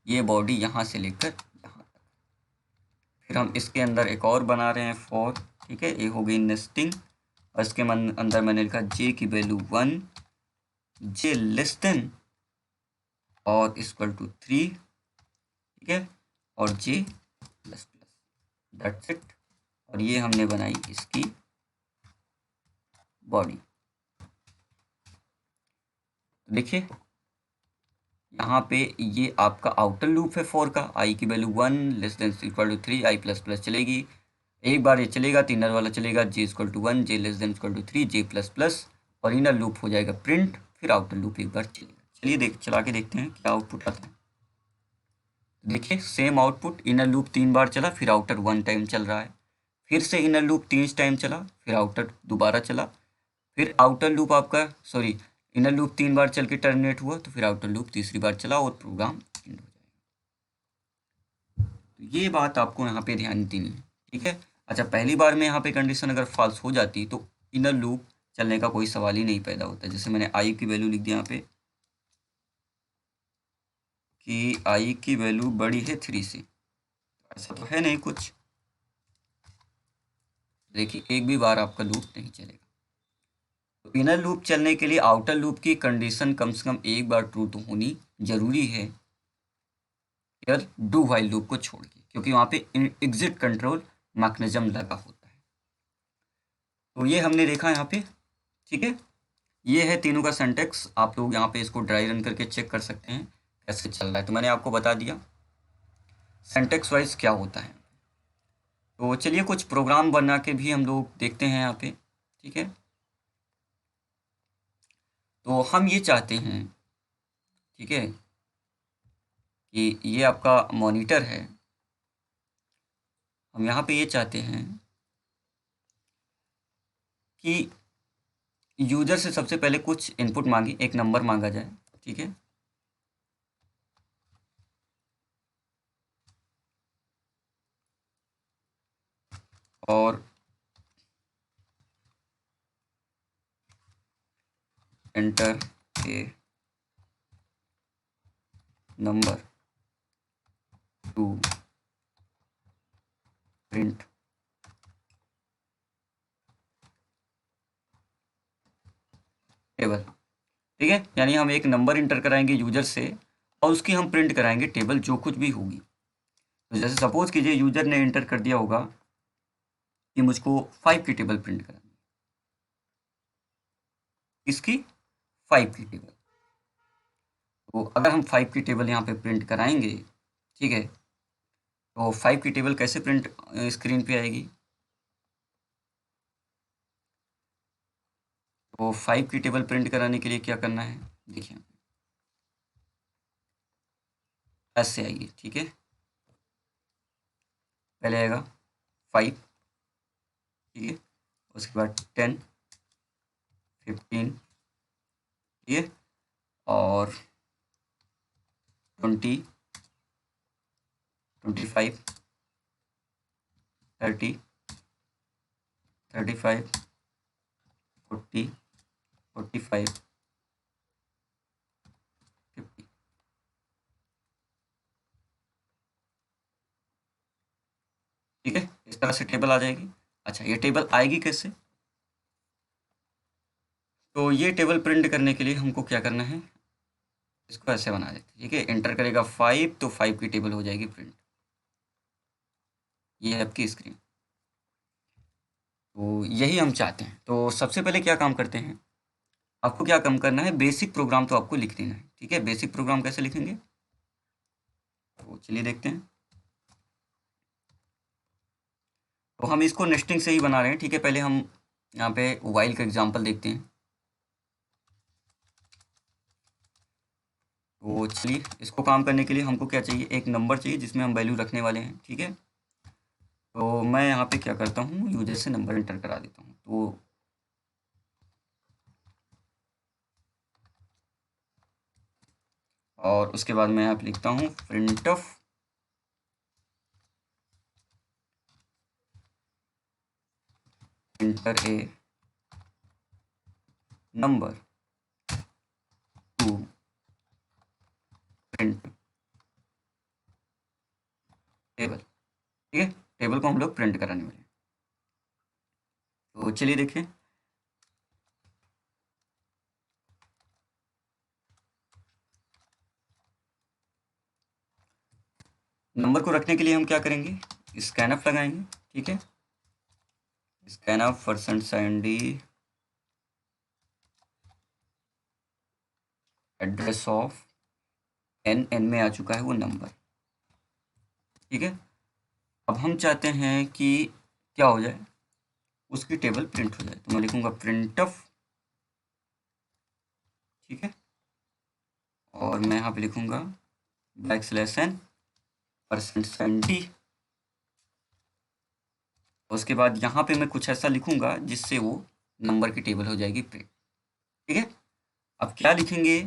ये बॉडी यहाँ से लेकर यहाँ तक। फिर हम इसके अंदर एक और बना रहे हैं फॉर, ठीक है, ये हो गई नेस्टिंग। और इसके अंदर मैंने लिखा जे की वैल्यू 1, जे लेस देन और इक्वल टू 3, ठीक है, और जे प्लस प्लस, दैट्स इट। और ये हमने बनाई इसकी बॉडी। तो देखिए यहाँ पे ये आपका आउटर लूप है फॉर का, आई की value 1 less than equal to 3, i plus plus चलेगी, एक बार ये चलेगा तो इनर वाला चलेगा j equal to 1, j less than equal to 3, j plus plus, और इनर लूप हो जाएगा प्रिंट, फिर आउटर लूप एक बार चलेगा। चलिए चला के देखते हैं क्या आउटपुट आता है। देखिए सेम आउटपुट, इनर लूप 3 बार चला, फिर आउटर 1 टाइम चल रहा है, फिर से इनर लूप 3 टाइम चला, फिर आउटर दोबारा चला, फिर आउटर लूप आपका इनर लूप 3 बार चल के टर्मिनेट हुआ, तो फिर आउटर लूप तीसरी बार चला और प्रोग्राम एंड हो जाएगा। तो ये बात आपको यहाँ पे ध्यान देनी है, ठीक है। अच्छा, पहली बार में यहाँ पे कंडीशन अगर फॉल्स हो जाती तो इनर लूप चलने का कोई सवाल ही नहीं पैदा होता। जैसे मैंने आई की वैल्यू लिख दिया यहाँ पे कि आई की वैल्यू बड़ी है 3 से, ऐसा तो है नहीं कुछ। देखिए एक भी बार आपका लूप नहीं चलेगा। तो इनर लूप चलने के लिए आउटर लूप की कंडीशन कम से कम एक बार ट्रू तो होनी जरूरी है, यार डू व्हाइल लूप को छोड़ के, क्योंकि वहाँ पे एग्जिट कंट्रोल मैकेनिज्म लगा होता है। तो ये हमने देखा यहाँ पे, ठीक है। ये है तीनों का सिंटैक्स। आप लोग यहाँ पे इसको ड्राई रन करके चेक कर सकते हैं कैसे चल रहा है। तो मैंने आपको बता दिया सिंटैक्स वाइज क्या होता है। तो चलिए कुछ प्रोग्राम बना के भी हम लोग देखते हैं यहाँ पे, ठीक है। तो हम ये चाहते हैं, ठीक है, कि ये आपका मॉनिटर है, हम यहाँ पे ये चाहते हैं कि यूजर से सबसे पहले कुछ इनपुट मांगे, एक नंबर मांगा जाए, ठीक है। और enter a number to print table, ठीक है। यानी हम एक नंबर इंटर कराएंगे यूजर से और उसकी हम प्रिंट कराएंगे टेबल जो कुछ भी होगी। तो जैसे सपोज कीजिए यूजर ने इंटर कर दिया होगा कि मुझको 5 की टेबल प्रिंट करानी है, इसकी 5 की टेबल। तो अगर हम 5 की टेबल यहाँ पे प्रिंट कराएंगे, ठीक है, तो 5 की टेबल कैसे प्रिंट स्क्रीन पे आएगी? तो 5 की टेबल प्रिंट कराने के लिए क्या करना है, देखिए ऐसे आइए, ठीक है। पहले आएगा 5, ठीक है, उसके बाद 10, 15, ठीक है, और 20, 25, 30, 35, 40, 45, 50, ठीक है। इस तरह से टेबल आ जाएगी। अच्छा, ये टेबल आएगी कैसे? तो ये टेबल प्रिंट करने के लिए हमको क्या करना है, इसको ऐसे बना देते हैं, ठीक है। एंटर करेगा 5 तो 5 की टेबल हो जाएगी प्रिंट। ये है आपकी स्क्रीन। तो यही हम चाहते हैं। तो सबसे पहले क्या काम करते हैं, आपको क्या काम करना है, बेसिक प्रोग्राम तो आपको लिख देना है, ठीक है। बेसिक प्रोग्राम कैसे लिखेंगे, तो चलिए देखते हैं। तो हम इसको नेस्टिंग से ही बना रहे हैं, ठीक है। पहले हम यहाँ पे व्हाइल का एग्जांपल देखते हैं। तो चलिए इसको काम करने के लिए हमको क्या चाहिए, एक नंबर चाहिए जिसमें हम वैल्यू रखने वाले हैं, ठीक है। तो मैं यहाँ पे क्या करता हूँ, यूजर से नंबर एंटर करा देता हूँ। तो और उसके बाद मैं यहाँ पे लिखता हूँ printf enter a number to print table. ठीक है, टेबल को हम लोग प्रिंट कराने वाले हैं। तो चलिए देखें। नंबर को रखने के लिए हम क्या करेंगे, स्कैनफ लगाएंगे। ठीक है, scanf %d address of N में आ चुका है वो नंबर। ठीक है, अब हम चाहते हैं कि क्या हो जाए, उसकी टेबल प्रिंट हो जाए। तो मैं लिखूंगा printf। ठीक है, और मैं यहाँ पे लिखूंगा \n %d। उसके बाद यहाँ पे मैं कुछ ऐसा लिखूंगा जिससे वो नंबर की टेबल हो जाएगी प्रिंट। ठीक है, अब क्या लिखेंगे,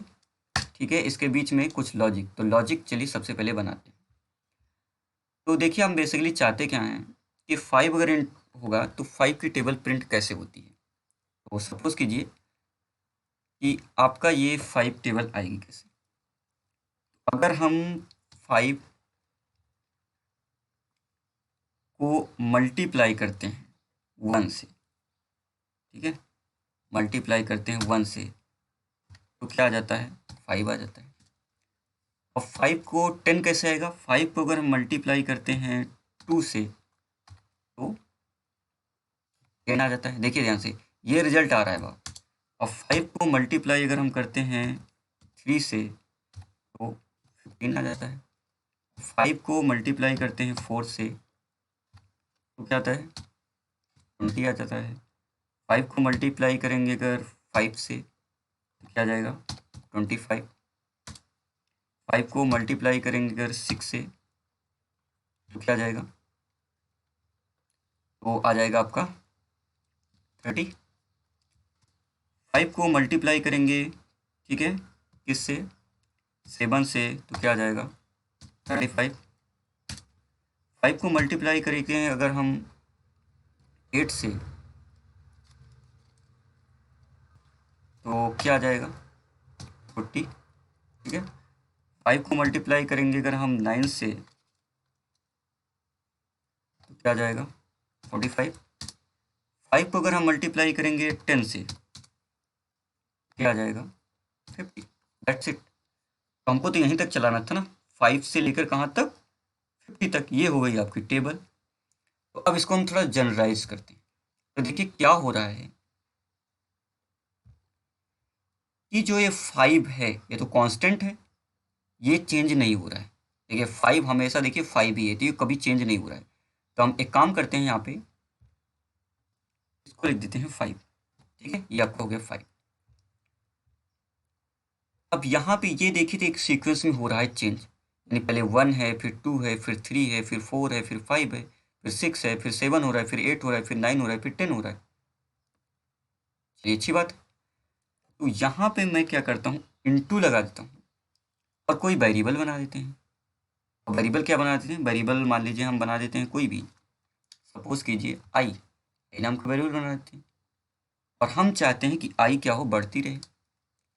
ठीक है, इसके बीच में कुछ लॉजिक। तो लॉजिक चलिए सबसे पहले बनाते हैं। तो देखिए हम बेसिकली चाहते क्या हैं कि 5 अगर होगा तो 5 की टेबल प्रिंट कैसे होती है। तो सपोज कीजिए कि आपका ये 5 टेबल आएगी कैसे। अगर हम 5 को मल्टीप्लाई करते हैं 1 से, ठीक है, मल्टीप्लाई करते हैं 1 से, तो क्या आ जाता है, 5 आ जाता है। और 5 को 10 कैसे आएगा, 5 को अगर हम मल्टीप्लाई करते हैं 2 से तो 10 आ जाता है। देखिए ध्यान से, ये रिजल्ट आ रहा है बाप। और 5 को मल्टीप्लाई अगर हम करते हैं 3 से तो 15 आ जाता है। 5 को मल्टीप्लाई करते हैं 4 से तो क्या आता है, 20 आ जाता है। 5 को मल्टीप्लाई करेंगे अगर 5 से तो क्या आ जाएगा, 25। 5 को मल्टीप्लाई करेंगे अगर 6 से तो क्या आ जाएगा, तो आ जाएगा आपका 30। 5 को मल्टीप्लाई करेंगे, ठीक है, किससे, 7 से, तो क्या आ जाएगा 35। 5 को मल्टीप्लाई करेंगे अगर हम 8 से तो क्या आ जाएगा 40। ठीक है, 5 को मल्टीप्लाई करेंगे अगर हम 9 से तो क्या आ जाएगा 45। 5 को अगर हम मल्टीप्लाई करेंगे 10 से क्या आ जाएगा 50। That's it. तो हमको तो यहीं तक चलाना था ना, 5 से लेकर कहाँ तक, 50 तक। ये हो गई आपकी टेबल। तो अब इसको हम थोड़ा जनरलाइज करते हैं। तो देखिए क्या हो रहा है कि जो ये 5 है ये तो कांस्टेंट है, ये चेंज नहीं हो रहा है। देखिए 5 हमेशा, देखिए 5 ही है तो ये कभी चेंज नहीं हो रहा है। तो हम एक काम करते हैं, यहाँ पे इसको लिख देते हैं 5। ठीक है, ये आपका हो गया 5। अब यहाँ पे ये देखिए तो एक सीक्वेंस में हो रहा है चेंज, यानी पहले 1 है, फिर 2 है, फिर 3 है, फिर 4 है, फिर 5 है, फिर 6 है, फिर 7 हो रहा है, फिर 8 हो रहा है, फिर 9 हो रहा है, फिर 10 हो रहा है। चलिए अच्छी बात है। तो यहाँ पे मैं क्या करता हूँ, इंटू लगा देता हूँ और कोई वेरिएबल बना देते हैं। और वेरिएबल क्या बना देते हैं, वेरिएबल मान लीजिए हम बना देते हैं कोई भी, सपोज कीजिए आई नाम का वेरिएबल बना देते हैं। और हम चाहते हैं कि आई क्या हो, बढ़ती रहे,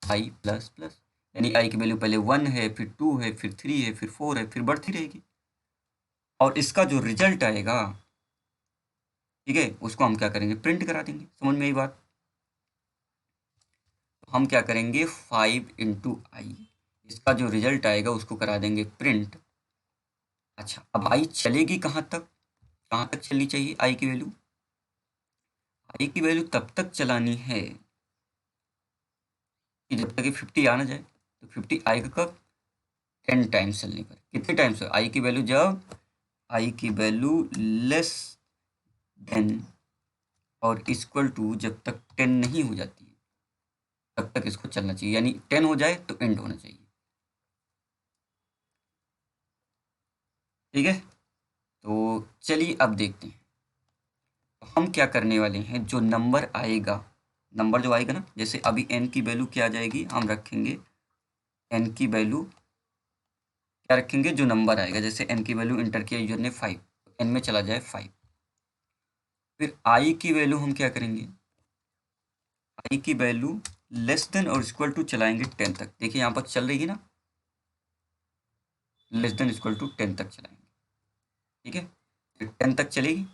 आई प्लस प्लस, यानी आई की वैल्यू पहले 1 है, फिर 2 है, फिर 3 है, फिर 4 है, फिर बढ़ती रहेगी। और इसका जो रिजल्ट आएगा, ठीक है, उसको हम क्या करेंगे, प्रिंट करा देंगे। समझ में आई बात। तो हम क्या करेंगे, 5 इंटू आई, इसका जो रिजल्ट आएगा उसको करा देंगे प्रिंट। अच्छा, अब आई चलेगी कहाँ तक, कहाँ तक चलनी चाहिए आई की वैल्यू, आई की वैल्यू तब तक चलानी है कि जब तक ये 50 आ ना जाए। तो 50 आएगा कब, 10 टाइम्स चलने पर। कितने टाइम्स, आई की वैल्यू जब आई की वैल्यू लेस देन और इक्वल टू जब तक 10 नहीं हो जाती है तब तक इसको चलना चाहिए, यानी 10 हो जाए तो एंड होना चाहिए। ठीक है, तो चलिए अब देखते हैं। तो हम क्या करने वाले हैं, जो नंबर आएगा, नंबर जो आएगा ना, जैसे अभी n की वैल्यू क्या आ जाएगी, हम रखेंगे n की वैल्यू क्या रखेंगे, जो नंबर आएगा, जैसे n की वैल्यू इंटर किया यूजर ने 5, तो n में चला जाए 5। फिर i की वैल्यू हम क्या करेंगे, i की वैल्यू लेस देन और इक्वल टू चलाएंगे 10 तक। देखिए यहाँ पर चल रही है ना, लेस देन इक्वल टू 10 तक चलाएंगे, ठीक है। फिर 10 तक चलेगी,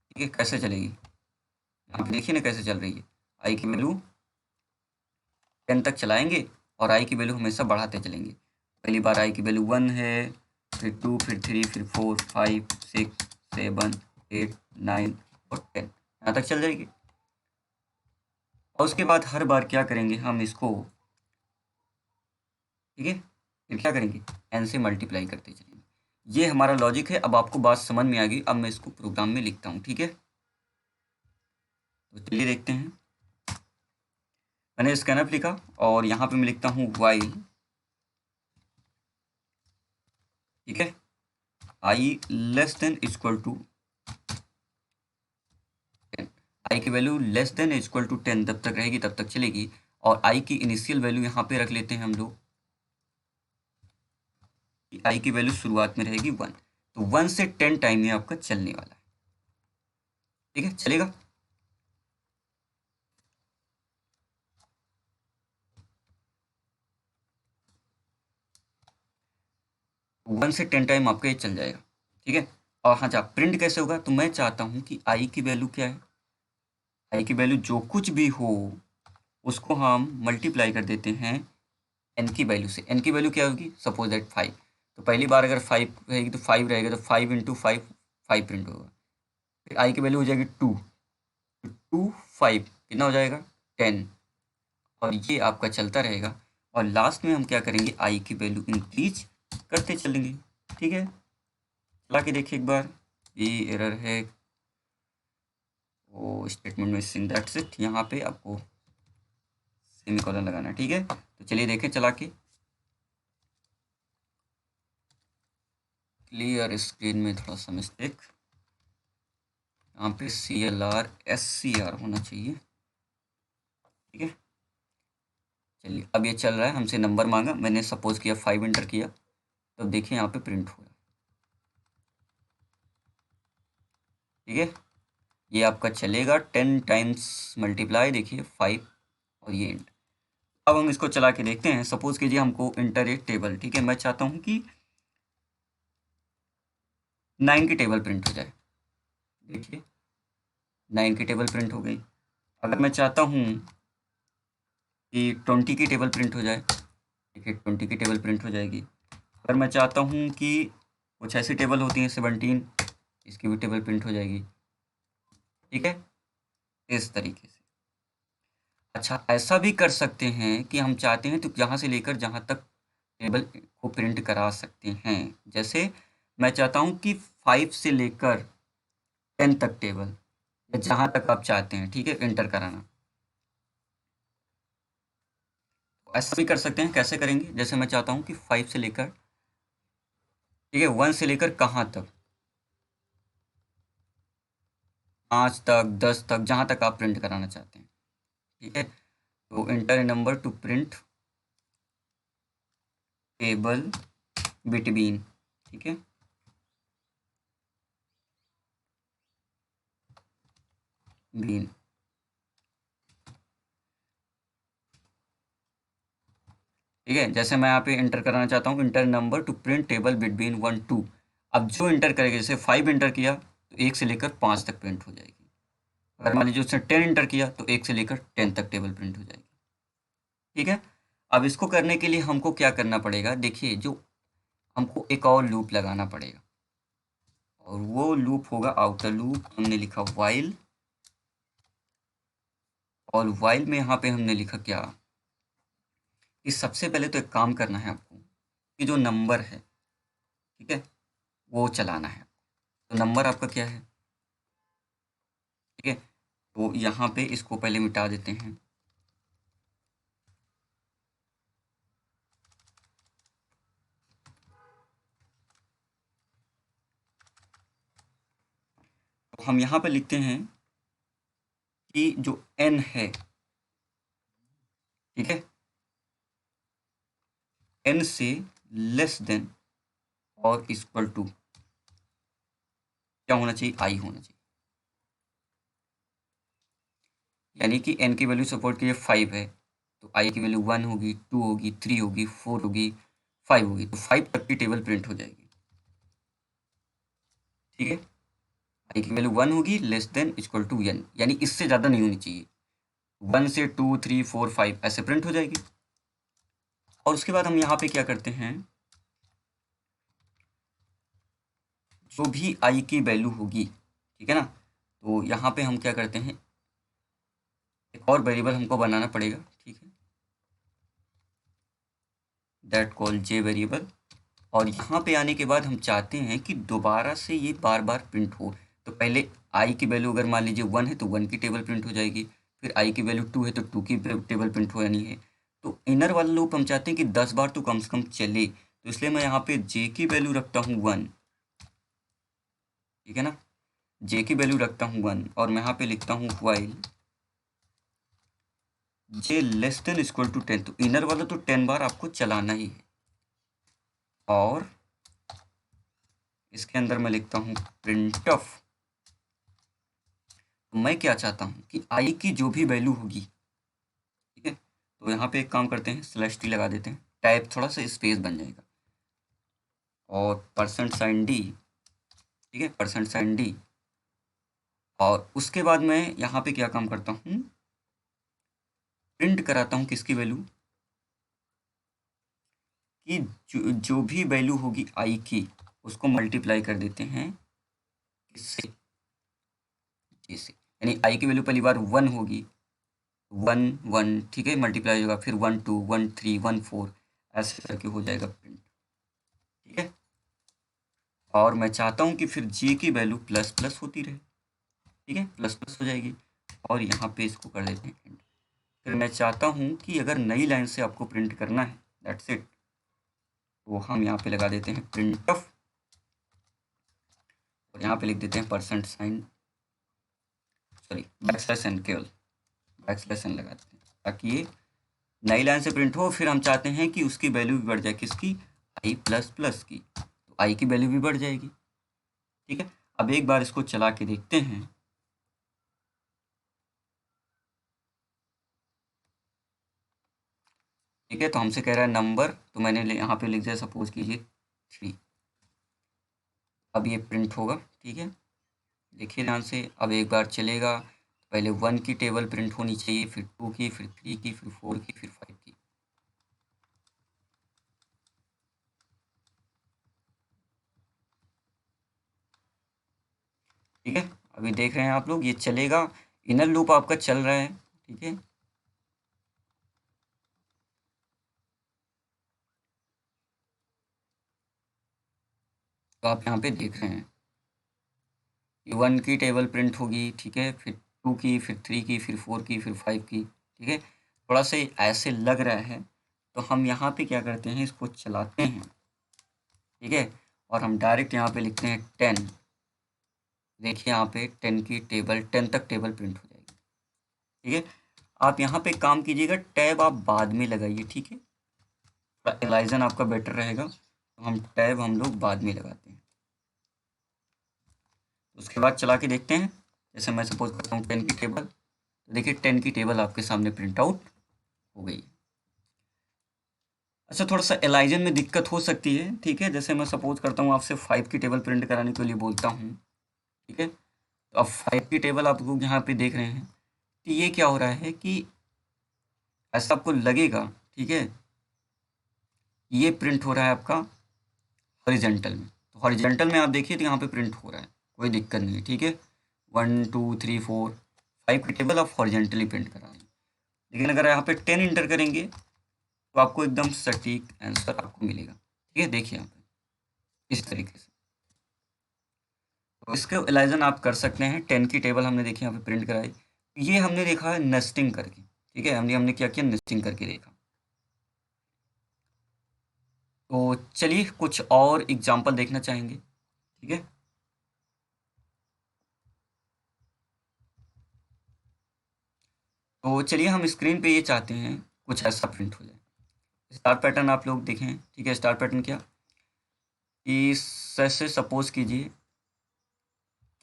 ठीक है। कैसे चलेगी, यहाँ पे देखिए ना कैसे चल रही है। आई की वैल्यू 10 तक चलाएंगे और आई की वैल्यू हमेशा बढ़ाते चलेंगे। पहली बार आई की वैल्यू 1 है, फिर 2, फिर 3, फिर 4, 5, 6, 7, 8, 9 और 10, यहाँ तक चल जाएगी। और उसके बाद हर बार क्या करेंगे हम इसको, ठीक है, फिर क्या करेंगे, n से मल्टीप्लाई करते चलेंगे। ये हमारा लॉजिक है। अब आपको बात समझ में आ गई। अब मैं इसको प्रोग्राम में लिखता हूँ, ठीक है। तो चलिए देखते हैं। मैंने स्कैनअप लिखा और यहाँ पे मैं लिखता हूँ वाइल, ठीक है, आई less than equal to 10। I की value less than equal to 10 तब तक रहेगी, तब तक चलेगी। और आई की इनिशियल वैल्यू यहाँ पे रख लेते हैं हम लोग, आई की वैल्यू शुरुआत में रहेगी 1। तो 1 से 10 टाइम ये आपका चलने वाला है, ठीक है, चलेगा। 1 से 10 टाइम आपका ये चल जाएगा, ठीक है। और हाँ, जब प्रिंट कैसे होगा, तो मैं चाहता हूँ कि आई की वैल्यू क्या है, आई की वैल्यू जो कुछ भी हो उसको हम मल्टीप्लाई कर देते हैं एन की वैल्यू से। एन की वैल्यू क्या होगी, सपोज दैट 5। तो पहली बार अगर 5 रहेगी तो 5 रहेगा, तो 5 इंटू 5 5 प्रिंट होगा। फिर आई की वैल्यू हो जाएगी 2, तो 2 5 कितना हो जाएगा, 10। और ये आपका चलता रहेगा। और लास्ट में हम क्या करेंगे, आई की वैल्यू इंक्रीज करते चलेंगे, ठीक है। चला के देखिए एक बार, ये एरर है, वो स्टेटमेंट में सिंटैक्स इट, यहाँ पे आपको सेमीकोलन लगाना है, ठीक है। तो चलिए देखें चला के, क्लियर स्क्रीन में थोड़ा सा मिस्टेक, यहाँ पे CLR होना चाहिए, ठीक है। चलिए अब ये चल रहा है, हमसे नंबर मांगा, मैंने सपोज किया 5 इंटर किया, तो देखिए यहाँ पे प्रिंट हो रहा है, ठीक है। ये आपका चलेगा 10 टाइम्स मल्टीप्लाई, देखिए 5 और ये इंट। अब हम इसको चला के देखते हैं। सपोज कीजिए हमको इंटर एक टेबल, ठीक है, मैं चाहता हूँ कि 9 की टेबल प्रिंट हो जाए, देखिए 9 की टेबल प्रिंट हो गई। अगर मैं चाहता हूँ कि 20 की टेबल प्रिंट हो जाए, देखिए 20 की टेबल प्रिंट हो जाएगी। अगर मैं चाहता हूँ कि कुछ ऐसी टेबल होती हैं 17, इसकी भी टेबल प्रिंट हो जाएगी, ठीक है, इस तरीके से। अच्छा, ऐसा भी कर सकते हैं कि हम चाहते हैं तो यहाँ से लेकर जहाँ तक टेबल को प्रिंट करा सकते हैं। जैसे मैं चाहता हूँ कि 5 से लेकर 10 तक टेबल, या जहाँ तक आप चाहते हैं, ठीक है, एंटर कराना। ऐसा भी कर सकते हैं। कैसे करेंगे, जैसे मैं चाहता हूँ कि 5 से लेकर, ठीक है, 1 से लेकर कहाँ तक, 5 तक, 10 तक, जहाँ तक आप प्रिंट कराना चाहते हैं, ठीक है। तो enter a number to print table between, ठीक है, बीन, ठीक है। जैसे मैं यहाँ पे इंटर कराना चाहता हूँ, inter number to print table between 1 2। अब जो इंटर करेगा, जैसे 5 इंटर किया तो 1 से लेकर 5 तक प्रिंट हो जाएगी। अगर मान लीजिए उसने 10 इंटर किया तो 1 से लेकर 10 तक टेबल प्रिंट हो जाएगी, ठीक है। अब इसको करने के लिए हमको क्या करना पड़ेगा, देखिए, जो हमको एक और लूप लगाना पड़ेगा, और वो लूप होगा आउटर लूप। हमने लिखा वाइल, और वाइल में यहाँ पे हमने लिखा क्या, कि सबसे पहले तो एक काम करना है आपको, कि जो नंबर है, ठीक है, वो चलाना है। तो नंबर आपका क्या है, ठीक है। तो यहाँ पे इसको पहले मिटा देते हैं। तो हम यहाँ पे लिखते हैं कि जो n है, ठीक है, n से लेस देन और इक्वल टू क्या होना चाहिए, i होना चाहिए। यानी कि n की वैल्यू सपोर्ट कीजिए 5 है तो i की वैल्यू 1 होगी, 2 होगी, 3 होगी, 4 होगी, 5 होगी, तो 5 तक की टेबल प्रिंट हो जाएगी। ठीक है, i की वैल्यू 1 होगी less than equal to n, यानी इससे ज़्यादा नहीं होनी चाहिए। 1 से 2 3 4 5 ऐसे प्रिंट हो जाएगी। और उसके बाद हम यहाँ पे क्या करते हैं, जो भी i की वैल्यू होगी, ठीक है ना, तो यहाँ पे हम क्या करते हैं, एक और वेरिएबल हमको बनाना पड़ेगा, ठीक है, दैट कॉल j वेरिएबल। और यहाँ पे आने के बाद हम चाहते हैं कि दोबारा से ये बार बार प्रिंट हो। तो पहले i की वैल्यू अगर मान लीजिए 1 है तो 1 की टेबल प्रिंट हो जाएगी, फिर i की वैल्यू 2 है तो 2 की टेबल प्रिंट हो जानी है। तो इनर वाला लूप हम चाहते हैं कि 10 बार तो कम से कम चले, तो इसलिए मैं यहाँ पे j की वैल्यू रखता हूँ 1, ठीक है ना, j की वैल्यू रखता हूँ 1 और मैं यहाँ पे लिखता हूँ while j less than equal to 10। तो इनर वाला तो 10 बार आपको चलाना ही है। और इसके अंदर मैं लिखता हूँ प्रिंट ऑफ। तो मैं क्या चाहता हूँ कि i की जो भी वैल्यू होगी, ठीक है, तो यहाँ पे एक काम करते हैं, स्लैश टी लगा देते हैं, टाइप थोड़ा सा स्पेस बन जाएगा, और %d, ठीक है, %d। और उसके बाद मैं यहाँ पे क्या काम करता हूँ, प्रिंट कराता हूँ किसकी वैल्यू, कि जो भी वैल्यू होगी i की उसको मल्टीप्लाई कर देते हैं किससे, j से। यानी i की वैल्यू पहली बार 1 होगी, 1 1, ठीक है, मल्टीप्लाई होगा, फिर 1 2 1 3 1 4 ऐसे करके हो जाएगा प्रिंट, ठीक है। और मैं चाहता हूँ कि फिर j की वैल्यू प्लस प्लस होती रहे, ठीक है, प्लस प्लस हो जाएगी। और यहाँ पे इसको कर देते हैं एंड। फिर मैं चाहता हूँ कि अगर नई लाइन से आपको प्रिंट करना है, दैट्स इट, तो हम यहाँ पे लगा देते हैं प्रिंट ऑफ, और यहाँ पे लिख देते हैं percent sign, sorry backslash N, केवल बैकस्लैश एन लगा देते हैं ताकि ये नई लाइन से प्रिंट हो। फिर हम चाहते हैं कि उसकी वैल्यू भी बढ़ जाए, किसकी, i प्लस प्लस की, तो i की वैल्यू भी बढ़ जाएगी, ठीक है। अब एक बार इसको चला के देखते हैं, ठीक है, तो हमसे कह रहा है नंबर, तो मैंने यहाँ पे लिख दिया सपोज कीजिए 3। अब ये प्रिंट होगा, ठीक है, देखिए ध्यान से। अब एक बार चलेगा, पहले 1 की टेबल प्रिंट होनी चाहिए, फिर 2 की, फिर 3 की, फिर 4 की, फिर 5 की। ठीक है, अभी देख रहे हैं आप लोग, ये चलेगा, इनर लूप आपका चल रहा है, ठीक है। तो आप यहाँ पे देख रहे हैं 1 की टेबल प्रिंट होगी, ठीक है, फिर 2 की, फिर 3 की, फिर 4 की, फिर 5 की, ठीक है। थोड़ा सा ऐसे लग रहा है, तो हम यहाँ पे क्या करते हैं, इसको चलाते हैं, ठीक है, और हम डायरेक्ट यहाँ पे लिखते हैं 10। देखिए यहाँ पे 10 की टेबल, 10 तक टेबल प्रिंट हो जाएगी, ठीक है। आप यहाँ पे काम कीजिएगा, टैब आप बाद में लगाइए, ठीक है, एलाइजन आपका बेटर रहेगा, तो हम टैब हम लोग बाद में लगाते हैं। उसके बाद चला के देखते हैं, जैसे मैं सपोज करता हूँ 10 की टेबल, तो देखिए 10 की टेबल आपके सामने प्रिंट आउट हो गई। अच्छा, थोड़ा सा एलाइजन में दिक्कत हो सकती है, ठीक है, जैसे मैं सपोज करता हूँ आपसे 5 की टेबल प्रिंट कराने के लिए बोलता हूँ, ठीक है, तो अब 5 की टेबल आप लोग यहाँ पे देख रहे हैं, तो ये क्या हो रहा है कि ऐसा आपको लगेगा, ठीक है, ये प्रिंट हो रहा है आपका हॉरिजेंटल में। तो हॉरिजेंटल में आप देखिए तो यहाँ पे प्रिंट हो रहा है, कोई दिक्कत नहीं है, ठीक है, 1 2 3 4 5 की टेबल आप हॉरिजेंटली प्रिंट करा रहे हैं। लेकिन अगर यहाँ पे 10 इंटर करेंगे तो आपको एकदम सटीक आंसर आपको मिलेगा, ठीक है, देखिए यहाँ पे इस तरीके से। तो इसके एलाइजन आप कर सकते हैं। 10 की टेबल हमने देखी यहाँ पे प्रिंट कराई, ये हमने देखा है नेस्टिंग करके, ठीक है, हमने क्या किया, नेस्टिंग करके देखा। तो चलिए कुछ और एग्जांपल देखना चाहेंगे, ठीक है। तो चलिए हम स्क्रीन पे ये चाहते हैं कुछ ऐसा प्रिंट हो जाए, स्टार पैटर्न आप लोग देखें, ठीक है। स्टार पैटर्न क्या, इस से सपोज कीजिए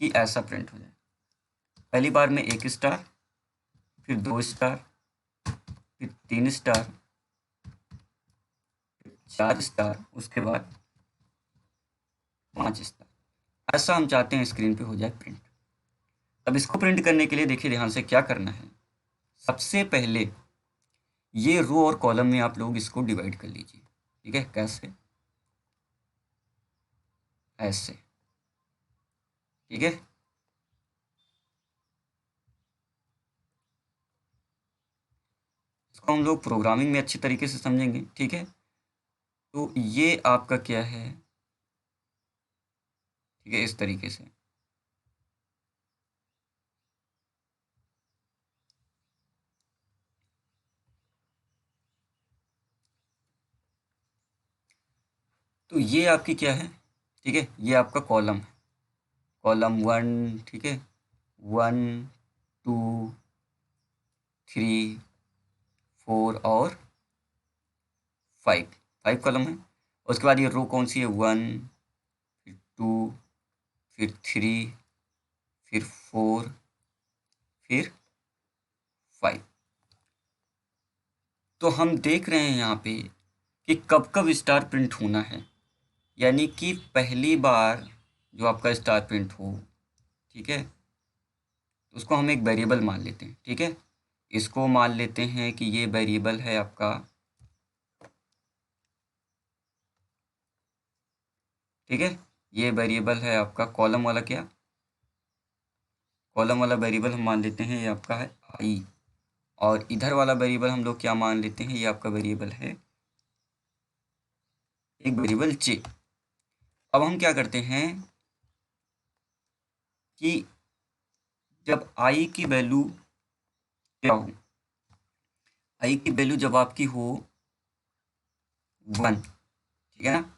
कि ऐसा प्रिंट हो जाए, पहली बार में 1 स्टार, फिर 2 स्टार, फिर 3 स्टार, 4 स्टार, उसके बाद 5 स्टार। ऐसा हम चाहते हैं स्क्रीन पे हो जाए प्रिंट। अब इसको प्रिंट करने के लिए देखिए ध्यान से क्या करना है। सबसे पहले ये रो और कॉलम में आप लोग इसको डिवाइड कर लीजिए, ठीक है। कैसे, ऐसे, ठीक है। इसको हम लोग प्रोग्रामिंग में अच्छी तरीके से समझेंगे, ठीक है। तो ये आपका क्या है, ठीक है, इस तरीके से। तो ये आपकी क्या है, ठीक है, ये आपका कॉलम है, कॉलम 1, ठीक है, 1 2 3 4 और 5 कॉलम है। उसके बाद ये रो कौन सी है, 1, फिर 2, फिर 3, फिर 4, फिर 5। तो हम देख रहे हैं यहाँ पे कि कब कब स्टार प्रिंट होना है, यानी कि पहली बार जो आपका स्टार प्रिंट हो, ठीक है, तो उसको हम एक वेरिएबल मान लेते हैं, ठीक है। इसको मान लेते हैं कि ये वेरिएबल है आपका, ठीक है, ये वेरिएबल है आपका कॉलम वाला, क्या, कॉलम वाला वेरिएबल हम मान लेते हैं ये आपका है आई, और इधर वाला वेरिएबल हम लोग क्या मान लेते हैं, ये आपका वेरिएबल है एक वेरिएबल जे। अब हम क्या करते हैं कि जब आई की वैल्यू क्या हो, आई की वैल्यू जब आपकी हो 1, ठीक है ना,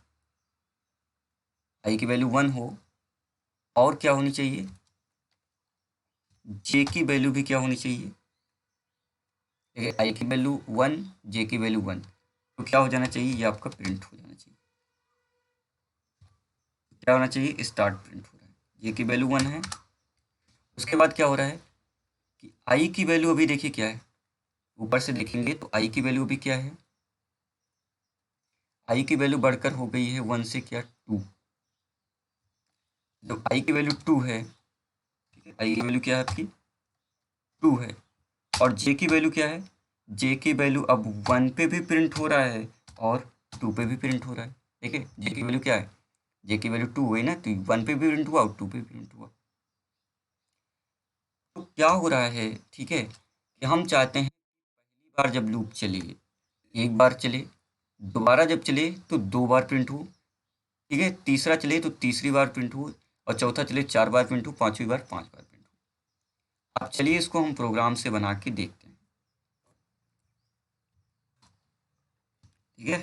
आई की वैल्यू 1 हो, और क्या होनी चाहिए, जे की वैल्यू भी क्या होनी चाहिए, ठीक है, आई की वैल्यू 1, जे की वैल्यू 1, तो क्या हो जाना चाहिए, ये आपका प्रिंट हो जाना चाहिए। क्या होना चाहिए, स्टार्ट प्रिंट हो रहा है, जे की वैल्यू 1 है। उसके बाद क्या हो रहा है कि आई की वैल्यू अभी देखिए क्या है, ऊपर से देखेंगे तो आई की वैल्यू अभी क्या है, आई की वैल्यू बढ़कर हो गई है 1 से क्या 2। जब आई की वैल्यू 2 है, ठीक है, आई की वैल्यू क्या है आपकी 2 है, और जे की वैल्यू क्या है, जे की वैल्यू अब 1 पे भी प्रिंट हो रहा है और 2 पे भी प्रिंट हो रहा है। देखिए जे की वैल्यू क्या है, जे की वैल्यू 2 हुई ना, तो 1 पे भी प्रिंट हुआ और 2 पे भी प्रिंट हुआ। तो क्या हो रहा है, ठीक है, कि हम चाहते हैं पहली बार जब लूप चले, एक बार चले, दोबारा जब चले तो 2 बार प्रिंट हो, ठीक है, तीसरा चले तो तीसरी बार प्रिंट हो, और चौथा चले 4 बार प्रिंट हो, पांचवी बार 5 बार प्रिंट हो। अब चलिए इसको हम प्रोग्राम से बना के देखते हैं, ठीक है।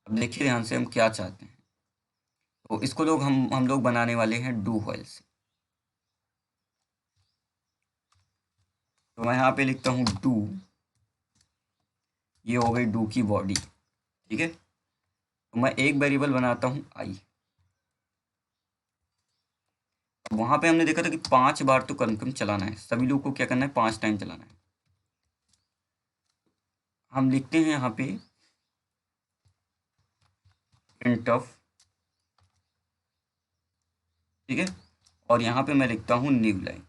अब देखिए ध्यान से हम क्या चाहते हैं। तो इसको लोग हम लोग बनाने वाले हैं डू व्हाइल से। तो मैं यहाँ पे लिखता हूँ डू, ये हो गई डू की बॉडी, ठीक है। तो मैं एक वेरिएबल बनाता हूँ आई। वहां पे हमने देखा था कि 5 बार तो कम चलाना है, सभी लूप को क्या करना है, 5 टाइम चलाना है। हम लिखते हैं यहाँ पे प्रिंट ऑफ, ठीक है, और यहाँ पे मैं लिखता हूँ न्यू लाइन।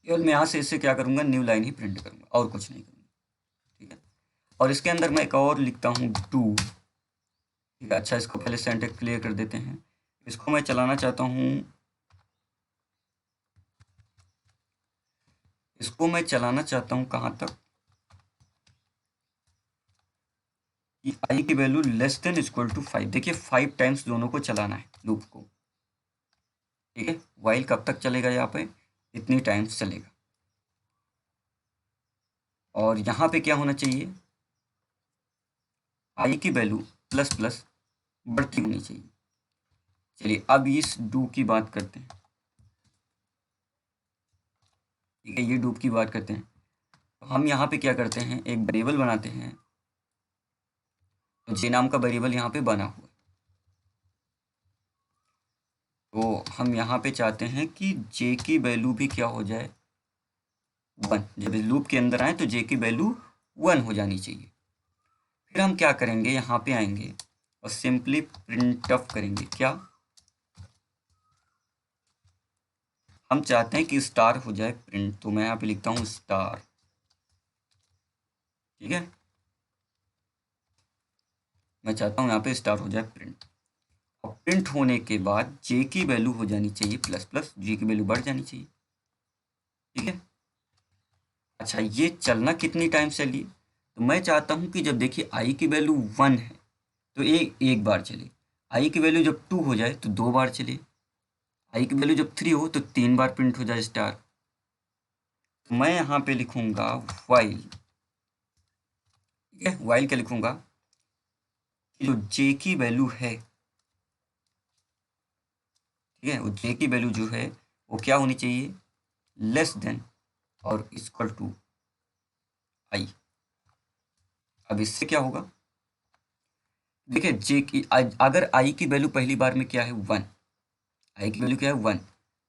केवल मैं यहाँ से इससे क्या करूँगा, न्यू लाइन ही प्रिंट करूँगा और कुछ नहीं करूँगा, ठीक है। और इसके अंदर मैं एक और लिखता हूँ डू, ठीक है। अच्छा, इसको पहले सिंटैक्स क्लियर कर देते हैं। इसको मैं चलाना चाहता हूँ, इसको मैं चलाना चाहता हूँ कहाँ तक, कि आई की value less than equal to 5। देखिए 5 टाइम्स दोनों को चलाना है लूप को, ठीक है। वाइल कब तक चलेगा, यहाँ पे इतनी टाइम्स चलेगा। और यहाँ पे क्या होना चाहिए, आई की वैल्यू प्लस प्लस बढ़ती होनी चाहिए। चलिए अब इस डू की बात करते हैं, ठीक है, ये डू की बात करते हैं। तो हम यहाँ पे क्या करते हैं, एक वेरिएबल बनाते हैं, तो जे नाम का वेरिएबल यहाँ पे बना हुआ है। तो हम यहाँ पे चाहते हैं कि जे की वैल्यू भी क्या हो जाए, 1। जब लूप के अंदर आए तो जे की वैल्यू 1 हो जानी चाहिए। फिर हम क्या करेंगे, यहाँ पे आएंगे और सिंपली प्रिंट ऑफ करेंगे। क्या हम चाहते हैं कि स्टार हो जाए प्रिंट, तो मैं यहाँ पे लिखता हूँ स्टार। ठीक है, मैं चाहता हूँ यहाँ पे स्टार हो जाए प्रिंट। और प्रिंट होने के बाद जे की वैल्यू हो जानी चाहिए प्लस प्लस, जे की वैल्यू बढ़ जानी चाहिए। ठीक है, अच्छा ये चलना कितनी टाइम चलिए, तो मैं चाहता हूँ कि जब देखिए आई की वैल्यू 1 है तो एक बार चले, आई की वैल्यू जब 2 हो जाए तो 2 बार चले, आई की वैल्यू जब 3 हो तो 3 बार प्रिंट हो जाए स्टार। तो मैं यहाँ पे लिखूंगा वाइल। ठीक है, वाइल क्या लिखूंगा, जो जे की वैल्यू है, ठीक है, वो जे की वैल्यू जो है वो क्या होनी चाहिए, लेस देन और इक्वल टू आई। अब इससे क्या होगा, देखिए जे की अगर आई की वैल्यू पहली बार में क्या है 1, आई की वैल्यू क्या है 1,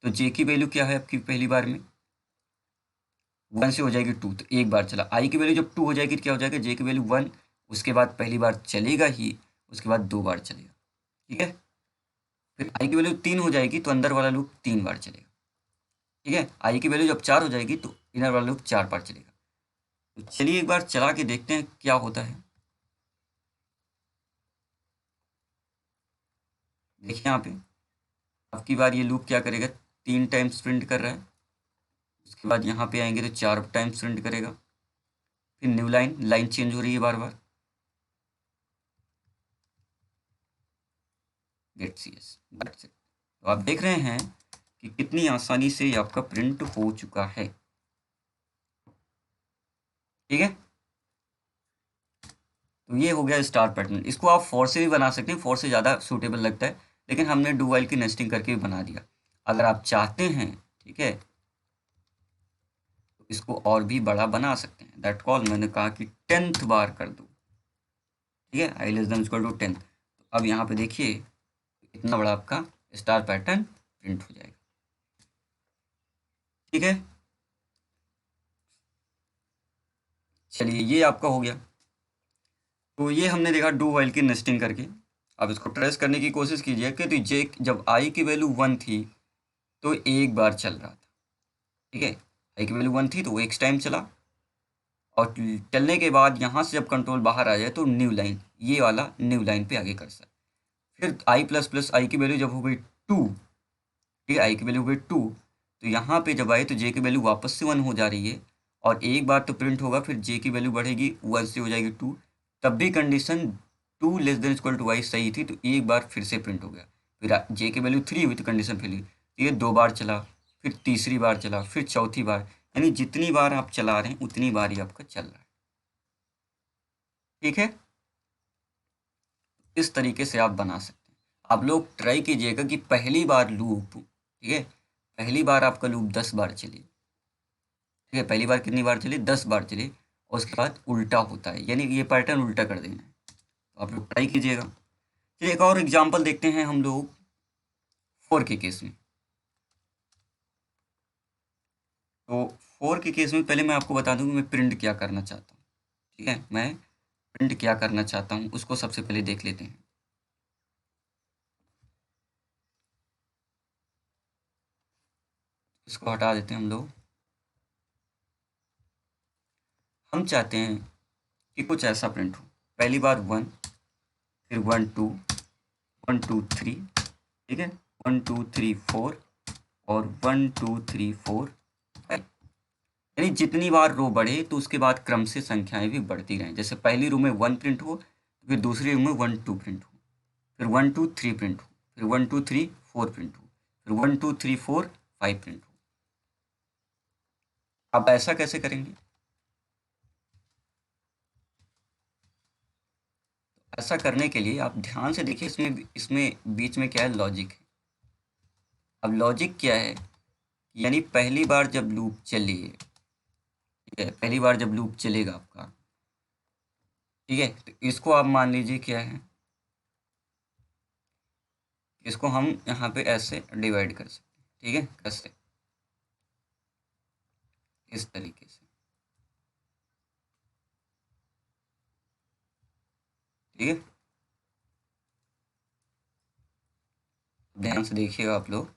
तो जे की वैल्यू क्या है आपकी पहली बार में 1 से हो जाएगी 2, तो एक बार चला। आई की वैल्यू जब 2 हो जाएगी तो क्या हो जाएगा, जे की वैल्यू 1, उसके बाद पहली बार चलेगा ही, उसके बाद 2 बार चलेगा। ठीक है, फिर आई की वैल्यू 3 हो जाएगी तो अंदर वाला लूप 3 बार चलेगा। ठीक है, आई की वैल्यू जब 4 हो जाएगी तो इनर वाला लूप 4 बार चलेगा। तो चलिए एक बार चला के देखते हैं क्या होता है। देखिए यहाँ पे अब की बार ये लूप क्या करेगा, 3 टाइम्स प्रिंट कर रहा है, उसके बाद यहाँ पे आएंगे तो 4 टाइम्स प्रिंट करेगा। फिर न्यू लाइन चेंज हो रही है बार बार, गेट सी एस, तो आप देख रहे हैं कि कितनी आसानी से ये आपका प्रिंट हो चुका है। ठीक है, तो ये हो गया स्टार पैटर्न। इसको आप फॉर से भी बना सकते हैं, फॉर से ज़्यादा सूटेबल लगता है, लेकिन हमने डू वाइल की नेस्टिंग करके भी बना दिया। अगर आप चाहते हैं, ठीक है, तो इसको और भी बड़ा बना सकते हैं। दैट कॉल मैंने कहा कि 10th बार कर दो। ठीक है, आई लेस देन इक्वल टू 10। तो अब यहाँ पे देखिए इतना बड़ा आपका स्टार पैटर्न प्रिंट हो जाएगा। ठीक है, चलिए ये आपका हो गया। तो ये हमने देखा डू वाइल की नेस्टिंग करके। अब इसको ट्रेस करने की कोशिश कीजिए कि तो जे जब आई की वैल्यू 1 थी तो एक बार चल रहा था। ठीक है, आई की वैल्यू 1 थी तो वो एक टाइम चला, और चलने के बाद यहाँ से जब कंट्रोल बाहर आ जाए तो न्यू लाइन, ये वाला न्यू लाइन पे आगे कर सकते। फिर आई प्लस प्लस आई की वैल्यू जब हो गई 2, ठीक है, आई की वैल्यू हो गई 2, तो यहाँ पे जब आए तो जे की वैल्यू वापस से 1 हो जा रही है, और एक बार तो प्रिंट होगा, फिर जे की वैल्यू बढ़ेगी 1 से हो जाएगी 2, तब भी condition 2 less than equal to i सही थी, तो एक बार फिर से प्रिंट हो गया। फिर जे की वैल्यू 3 हुई तो कंडीशन फेल हुई, तो ये 2 बार चला, फिर तीसरी बार चला, फिर चौथी बार, यानी जितनी बार आप चला रहे हैं उतनी बार ही आपका चल रहा है। ठीक है, इस तरीके से आप बना सकते हैं। आप लोग ट्राई कीजिएगा कि पहली बार लूप, ठीक है, पहली बार आपका लूप 10 बार चले। ठीक है, पहली बार कितनी बार चले, 10 बार चले, और उसके बाद उल्टा होता है, यानी ये पैटर्न उल्टा कर देना है। तो आप लोग ट्राई कीजिएगा। चलिए एक और एग्जांपल देखते हैं हम लोग 4 के केस में। तो 4 के केस में पहले मैं आपको बता दूं कि मैं प्रिंट क्या करना चाहता हूँ। ठीक है, मैं प्रिंट क्या करना चाहता हूँ उसको सबसे पहले देख लेते हैं। इसको हटा देते हैं हम लोग। हम चाहते हैं कि कुछ ऐसा प्रिंट हो, पहली बार 1, फिर 1 2, 1 2 3, ठीक है, 1 2 3 4, और 1 2 3 4 5। यानी जितनी बार रो बढ़े तो उसके बाद क्रम से संख्याएं भी बढ़ती रहें। जैसे पहली रो में 1 प्रिंट हो, फिर दूसरी रो में 1 2 प्रिंट हो, फिर 1 2 3 प्रिंट हो, फिर 1 2 3 4 प्रिंट हो, फिर 1 2 3 4 5 प्रिंट हो। अब ऐसा कैसे करेंगे, ऐसा करने के लिए आप ध्यान से देखिए, इसमें इसमें बीच में क्या है, लॉजिक है। अब लॉजिक क्या है, यानी पहली बार जब लूप चले, ठीक है, पहली बार जब लूप चलेगा आपका, ठीक है, तो इसको आप मान लीजिए क्या है, इसको हम यहाँ पे ऐसे डिवाइड कर सकते हैं, ठीक है, कैसे, इस तरीके से, ठीक है। ध्यान से देखिएगा आप लोग,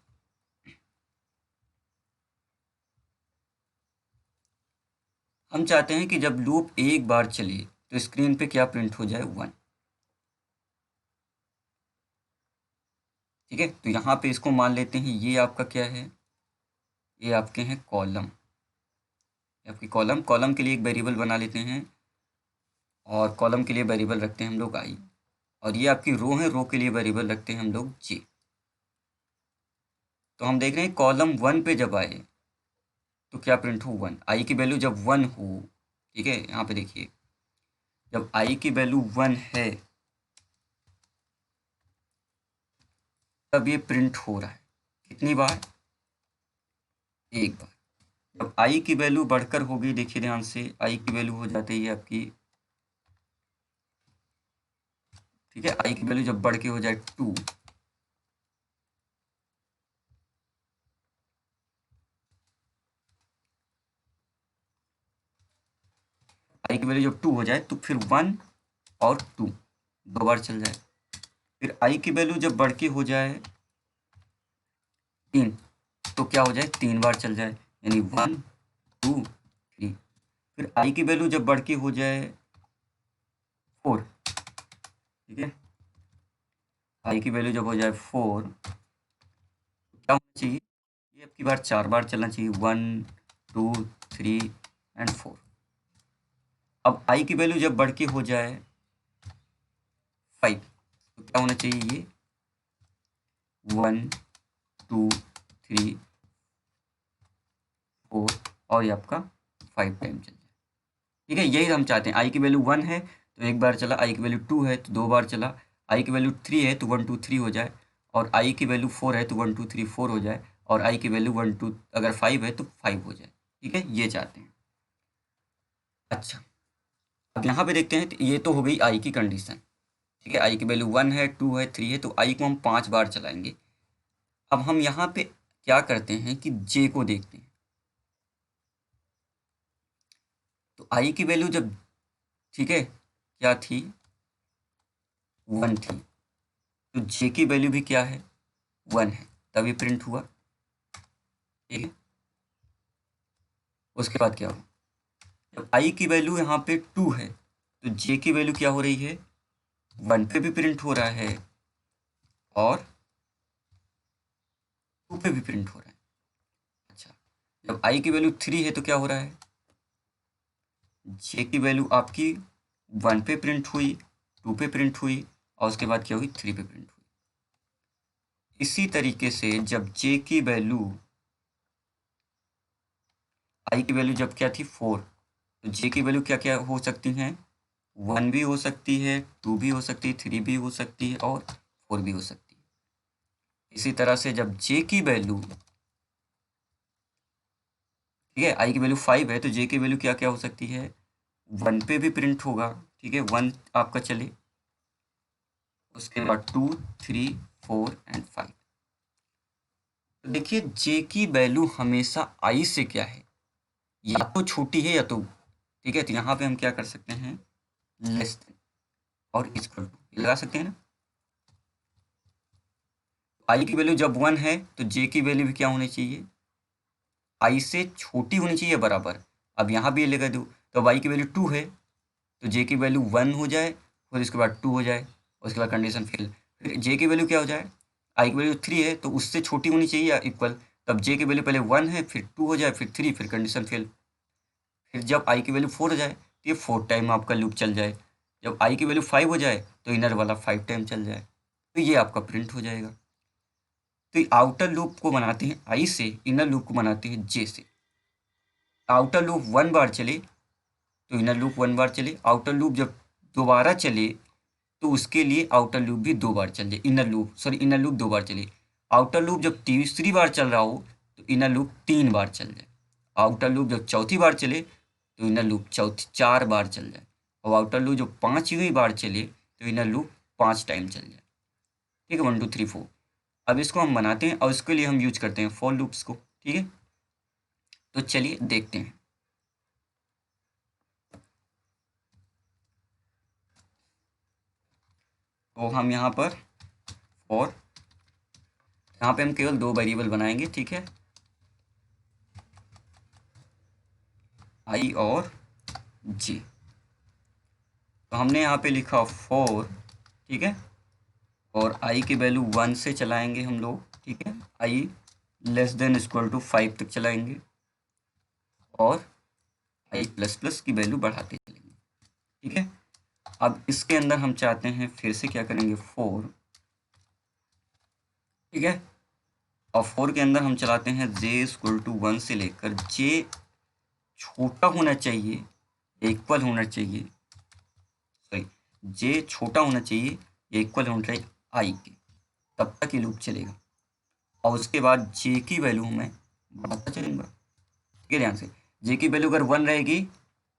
हम चाहते हैं कि जब लूप एक बार चले तो स्क्रीन पे क्या प्रिंट हो जाए, 1, ठीक है। तो यहाँ पे इसको मान लेते हैं, ये आपका क्या है, ये आपके हैं कॉलम, आपकी कॉलम, कॉलम के लिए एक वेरिएबल बना लेते हैं, और कॉलम के लिए वेरिएबल रखते हैं हम लोग आई, और ये आपकी रो है, रो के लिए वेरिएबल रखते हैं हम लोग जे। तो हम देख रहे हैं कॉलम 1 पे जब आए तो क्या प्रिंट हो, 1, आई की वैल्यू जब 1 हो, ठीक है, यहाँ पे देखिए जब आई की वैल्यू 1 है तब ये प्रिंट हो रहा है, कितनी बार, एक बार। जब आई की वैल्यू बढ़कर होगी, देखिए ध्यान से, आई की वैल्यू हो जाती है आपकी, ठीक है, आई की वैल्यू जब बढ़ के हो जाए 2, आई की वैल्यू जब 2 हो जाए तो फिर 1 और 2 दो बार चल जाए, फिर आई की वैल्यू जब बढ़ के हो जाए 3 तो क्या हो जाए, 3 बार चल जाए, यानी 1 2 3। फिर आई की वैल्यू जब बढ़ के हो जाए 4, ठीक है, आई की वैल्यू जब हो जाए 4 क्या होना चाहिए, ये आपकी बार 4 बार चलना चाहिए, 1 2 3 एंड 4। अब आई की वैल्यू जब बढ़ के हो जाए 5 तो क्या होना चाहिए, ये 1 2 3 4 और ये आपका 5 टाइम चल जाए, ठीक है। यही हम चाहते हैं, आई की वैल्यू 1 है तो एक बार चला, आई की वैल्यू 2 है तो 2 बार चला, आई की वैल्यू 3 है तो 1 2 3 हो जाए, और आई की वैल्यू 4 है तो 1 2 3 4 हो जाए, और आई की वैल्यू 1 2 अगर 5 है तो 5 हो जाए, ठीक है, ये चाहते हैं। अच्छा, अब यहाँ पे देखते हैं, तो ये तो हो गई आई की कंडीशन, ठीक है, आई की वैल्यू 1 है 2 है 3 है, तो आई को हम 5 बार चलाएंगे। अब हम यहाँ पे क्या करते हैं कि जे को देखते हैं, तो आई की वैल्यू जब, ठीक है, क्या थी, 1 थी, तो जे की वैल्यू भी क्या है, 1 है, तभी प्रिंट हुआ, ठीक है। उसके बाद क्या हुआ, जब आई की वैल्यू यहाँ पे 2 है तो जे की वैल्यू क्या हो रही है, 1 पे भी प्रिंट हो रहा है और 2 पे भी प्रिंट हो रहा है। अच्छा, जब आई की वैल्यू 3 है तो क्या हो रहा है, जे की वैल्यू आपकी 1 पे प्रिंट हुई, 2 पे प्रिंट हुई, और उसके बाद क्या हुई, 3 पे प्रिंट हुई। इसी तरीके से जब जे की वैल्यू, आई की वैल्यू जब क्या थी 4, तो जे की वैल्यू क्या क्या हो सकती हैं, 1 भी हो सकती है, 2 भी हो सकती है, 3 भी हो सकती है, और 4 भी हो सकती है। इसी तरह से जब जे की वैल्यू, ठीक है, आई की वैल्यू 5 है तो जे की वैल्यू क्या क्या हो सकती है, 1 पे भी प्रिंट होगा, ठीक है, 1 आपका चले, उसके बाद 2 3 4 एंड 5। तो देखिए जे की वैल्यू हमेशा आई से क्या है, या तो छोटी है या तो, ठीक है, तो यहाँ पे हम क्या कर सकते हैं, लेस देन और इक्वल टू लगा सकते हैं ना। आई की वैल्यू जब 1 है तो जे की वैल्यू भी क्या होनी चाहिए, आई से छोटी होनी चाहिए, बराबर। अब यहाँ भी ये लगा दो, तो अब आई की वैल्यू 2 है तो जे की वैल्यू 1 हो जाए, फिर इसके बाद 2 हो जाए, उसके बाद कंडीशन फेल। फिर जे की वैल्यू क्या हो जाए, आई की वैल्यू 3 है तो उससे छोटी होनी चाहिए या इक्वल, तब जे की वैल्यू पहले 1 है, फिर 2 हो जाए, फिर 3, फिर कंडीशन फेल। फिर जब आई की वैल्यू 4 हो जाए तो ये 4 टाइम आपका लूप चल जाए, जब आई की वैल्यू 5 हो जाए तो इनर वाला 5 टाइम चल जाए, तो ये आपका प्रिंट हो जाएगा। तो आउटर लूप को बनाते हैं आई से, इनर लूप को बनाते हैं जे से। आउटर लूप 1 बार चले तो इनर लूप 1 बार चले, आउटर लूप जब दोबारा चले तो उसके लिए आउटर लूप भी 2 बार चल जाए, इनर लूप 2 बार चले। आउटर लूप जब तीसरी बार चल रहा हो तो इनर लूप 3 बार चल जाए। आउटर लूप जब चौथी बार चले तो इनर लूप 4 बार चल जाए, और आउटर लूप जो 5वीं बार चले तो इनर लूप 5 टाइम चल जाए। ठीक है, 1 2 3 4। अब इसको हम बनाते हैं और इसके लिए हम यूज करते हैं फॉर लूप्स को। ठीक है, तो चलिए देखते हैं। तो हम यहाँ पर फॉर, यहाँ पे हम केवल 2 वेरिएबल बनाएंगे। ठीक है, आई और जे। तो हमने यहाँ पे लिखा फॉर, ठीक है, और आई की वैल्यू 1 से चलाएंगे हम लोग। ठीक है, आई लेस देन इक्वल टू 5 तक चलाएंगे, और आई प्लस प्लस की वैल्यू बढ़ाते चलेंगे। ठीक है, अब इसके अंदर हम चाहते हैं फिर से क्या करेंगे, 4। ठीक है, और 4 के अंदर हम चलाते हैं जे इक्वल टू 1 से लेकर जे छोटा होना चाहिए, इक्वल होना चाहिए, सॉरी, जे छोटा होना चाहिए, इक्वल होना चाहिए आई के, तब तक ये लूप चलेगा। और उसके बाद जे की वैल्यू मैं बढ़ाता चलूँगा। ठीक है, ध्यान से, जे की वैल्यू अगर 1 रहेगी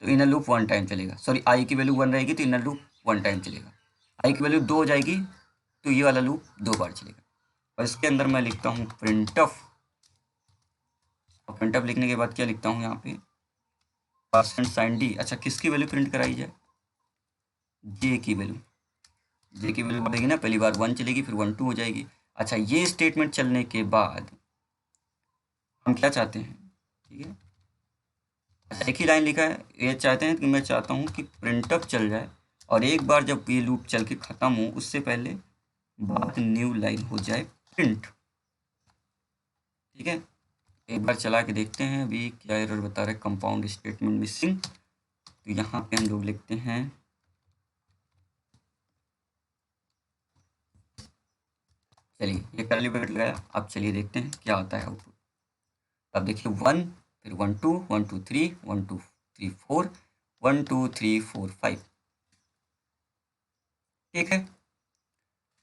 तो इनर लूप 1 टाइम चलेगा, सॉरी, आई की वैल्यू 1 रहेगी तो इनर लूप 1 टाइम चलेगा। आई की वैल्यू 2 हो जाएगी तो ये वाला लूप 2 बार चलेगा। और इसके अंदर मैं लिखता हूँ प्रिंटफ, और प्रिंटफ लिखने के बाद क्या लिखता हूँ यहाँ पे, %d। अच्छा, किसकी वैल्यू प्रिंट कराई जाए, जे की वैल्यू। जे की वैल्यू बढ़ेगी ना, पहली बार 1 चलेगी, फिर 1 2 हो जाएगी। अच्छा, ये स्टेटमेंट चलने के बाद हम क्या चाहते हैं, ठीक है, अच्छा, एक ही लाइन लिखा है, ये चाहते हैं कि मैं चाहता हूँ कि प्रिंटअप चल जाए, और एक बार जब ये लूप चल के ख़त्म हो उससे पहले बाद न्यू लाइन हो जाए प्रिंट। ठीक है, एक बार चला के देखते हैं अभी क्या एरर बता रहा है, कंपाउंड स्टेटमेंट मिसिंग। तो यहाँ पे हम लोग लिखते हैं, चलिए ये कर्ली ब्रैकेट लगाया। अब चलिए देखते हैं क्या आता है आउटपुट। अब देखिए 1, फिर 1 2 1 2 3 1 2 3 4 1 2 3 4 5। ठीक है,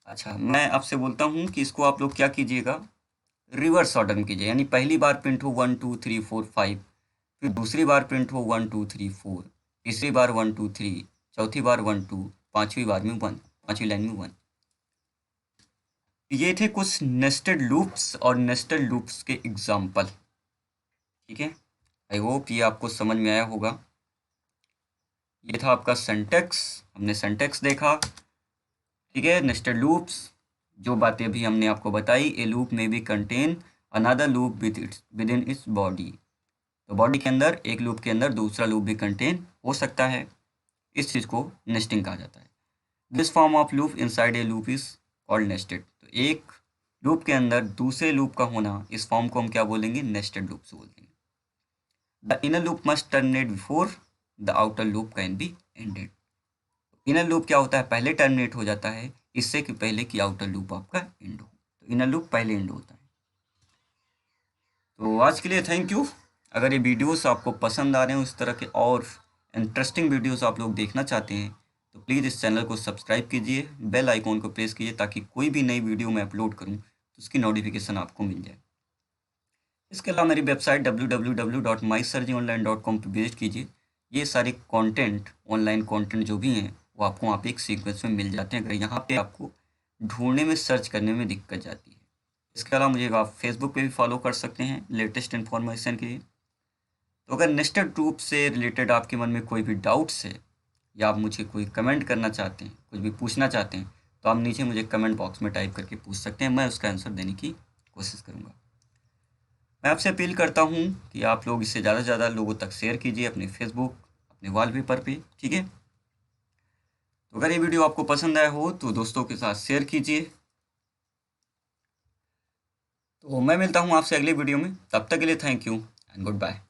अच्छा, मैं आपसे बोलता हूँ कि इसको आप लोग क्या कीजिएगा, रिवर्स ऑर्डर में कीजिए, यानी पहली बार प्रिंट हो 1 2 3 4 5, फिर दूसरी बार प्रिंट हो 1 2 3 4, तीसरी बार 1 2 3, चौथी बार 1 2, पांचवी बार में 1, पांचवी लाइन में 1। ये थे कुछ नेस्टेड लूप्स और नेस्टेड लूप्स के एग्जाम्पल। ठीक है, आई होप ये आपको समझ में आया होगा। ये था आपका सिंटैक्स, हमने सिंटैक्स देखा। ठीक है, नेस्टेड लूप्स, जो बातें अभी हमने आपको बताई, ए लूप में भी contain another loop with in its body. तो बॉडी के अंदर, एक लूप के अंदर दूसरा लूप भी कंटेन हो सकता है, इस चीज़ को नेस्टिंग कहा जाता है। This form of loop inside a loop is called nested. तो एक लूप के अंदर दूसरे लूप का होना, इस फॉर्म को हम क्या बोलेंगे, नेस्टेड लूप से बोलेंगे। The inner loop must terminate before the outer loop can be ended. Inner loop क्या होता है, पहले टर्मिनेट हो जाता है, इससे कि पहले कि आउटर लूप आपका एंड हो। तो इनर लूप पहले एंड होता है। तो आज के लिए थैंक यू। अगर ये वीडियोस आपको पसंद आ रहे हैं, उस तरह के और इंटरेस्टिंग वीडियोस आप लोग देखना चाहते हैं, तो प्लीज़ इस चैनल को सब्सक्राइब कीजिए, बेल आइकॉन को प्रेस कीजिए, ताकि कोई भी नई वीडियो मैं अपलोड करूं तो उसकी नोटिफिकेशन आपको मिल जाए। इसके अलावा मेरी वेबसाइट www.mysurgeonline.com पर विजिट कीजिए। ये सारे कंटेंट, ऑनलाइन कंटेंट जो भी हैं, वो आपको वहाँ पे एक सीक्वेंस में मिल जाते हैं, अगर यहाँ पे आपको ढूंढने में, सर्च करने में दिक्कत जाती है। इसके अलावा मुझे आप फेसबुक पे भी फॉलो कर सकते हैं लेटेस्ट इन्फॉर्मेशन के लिए। तो अगर नेस्टेड लूप से रिलेटेड आपके मन में कोई भी डाउट्स है, या आप मुझे कोई कमेंट करना चाहते हैं, कुछ भी पूछना चाहते हैं, तो आप नीचे मुझे कमेंट बॉक्स में टाइप करके पूछ सकते हैं, मैं उसका आंसर देने की कोशिश करूँगा। मैं आपसे अपील करता हूँ कि आप लोग इसे ज़्यादा से ज़्यादा लोगों तक शेयर कीजिए, अपने फेसबुक, अपने वॉलपेपर पे। ठीक है, तो अगर ये वीडियो आपको पसंद आया हो तो दोस्तों के साथ शेयर कीजिए। तो मैं मिलता हूँ आपसे अगले वीडियो में, तब तक के लिए thank you and good bye.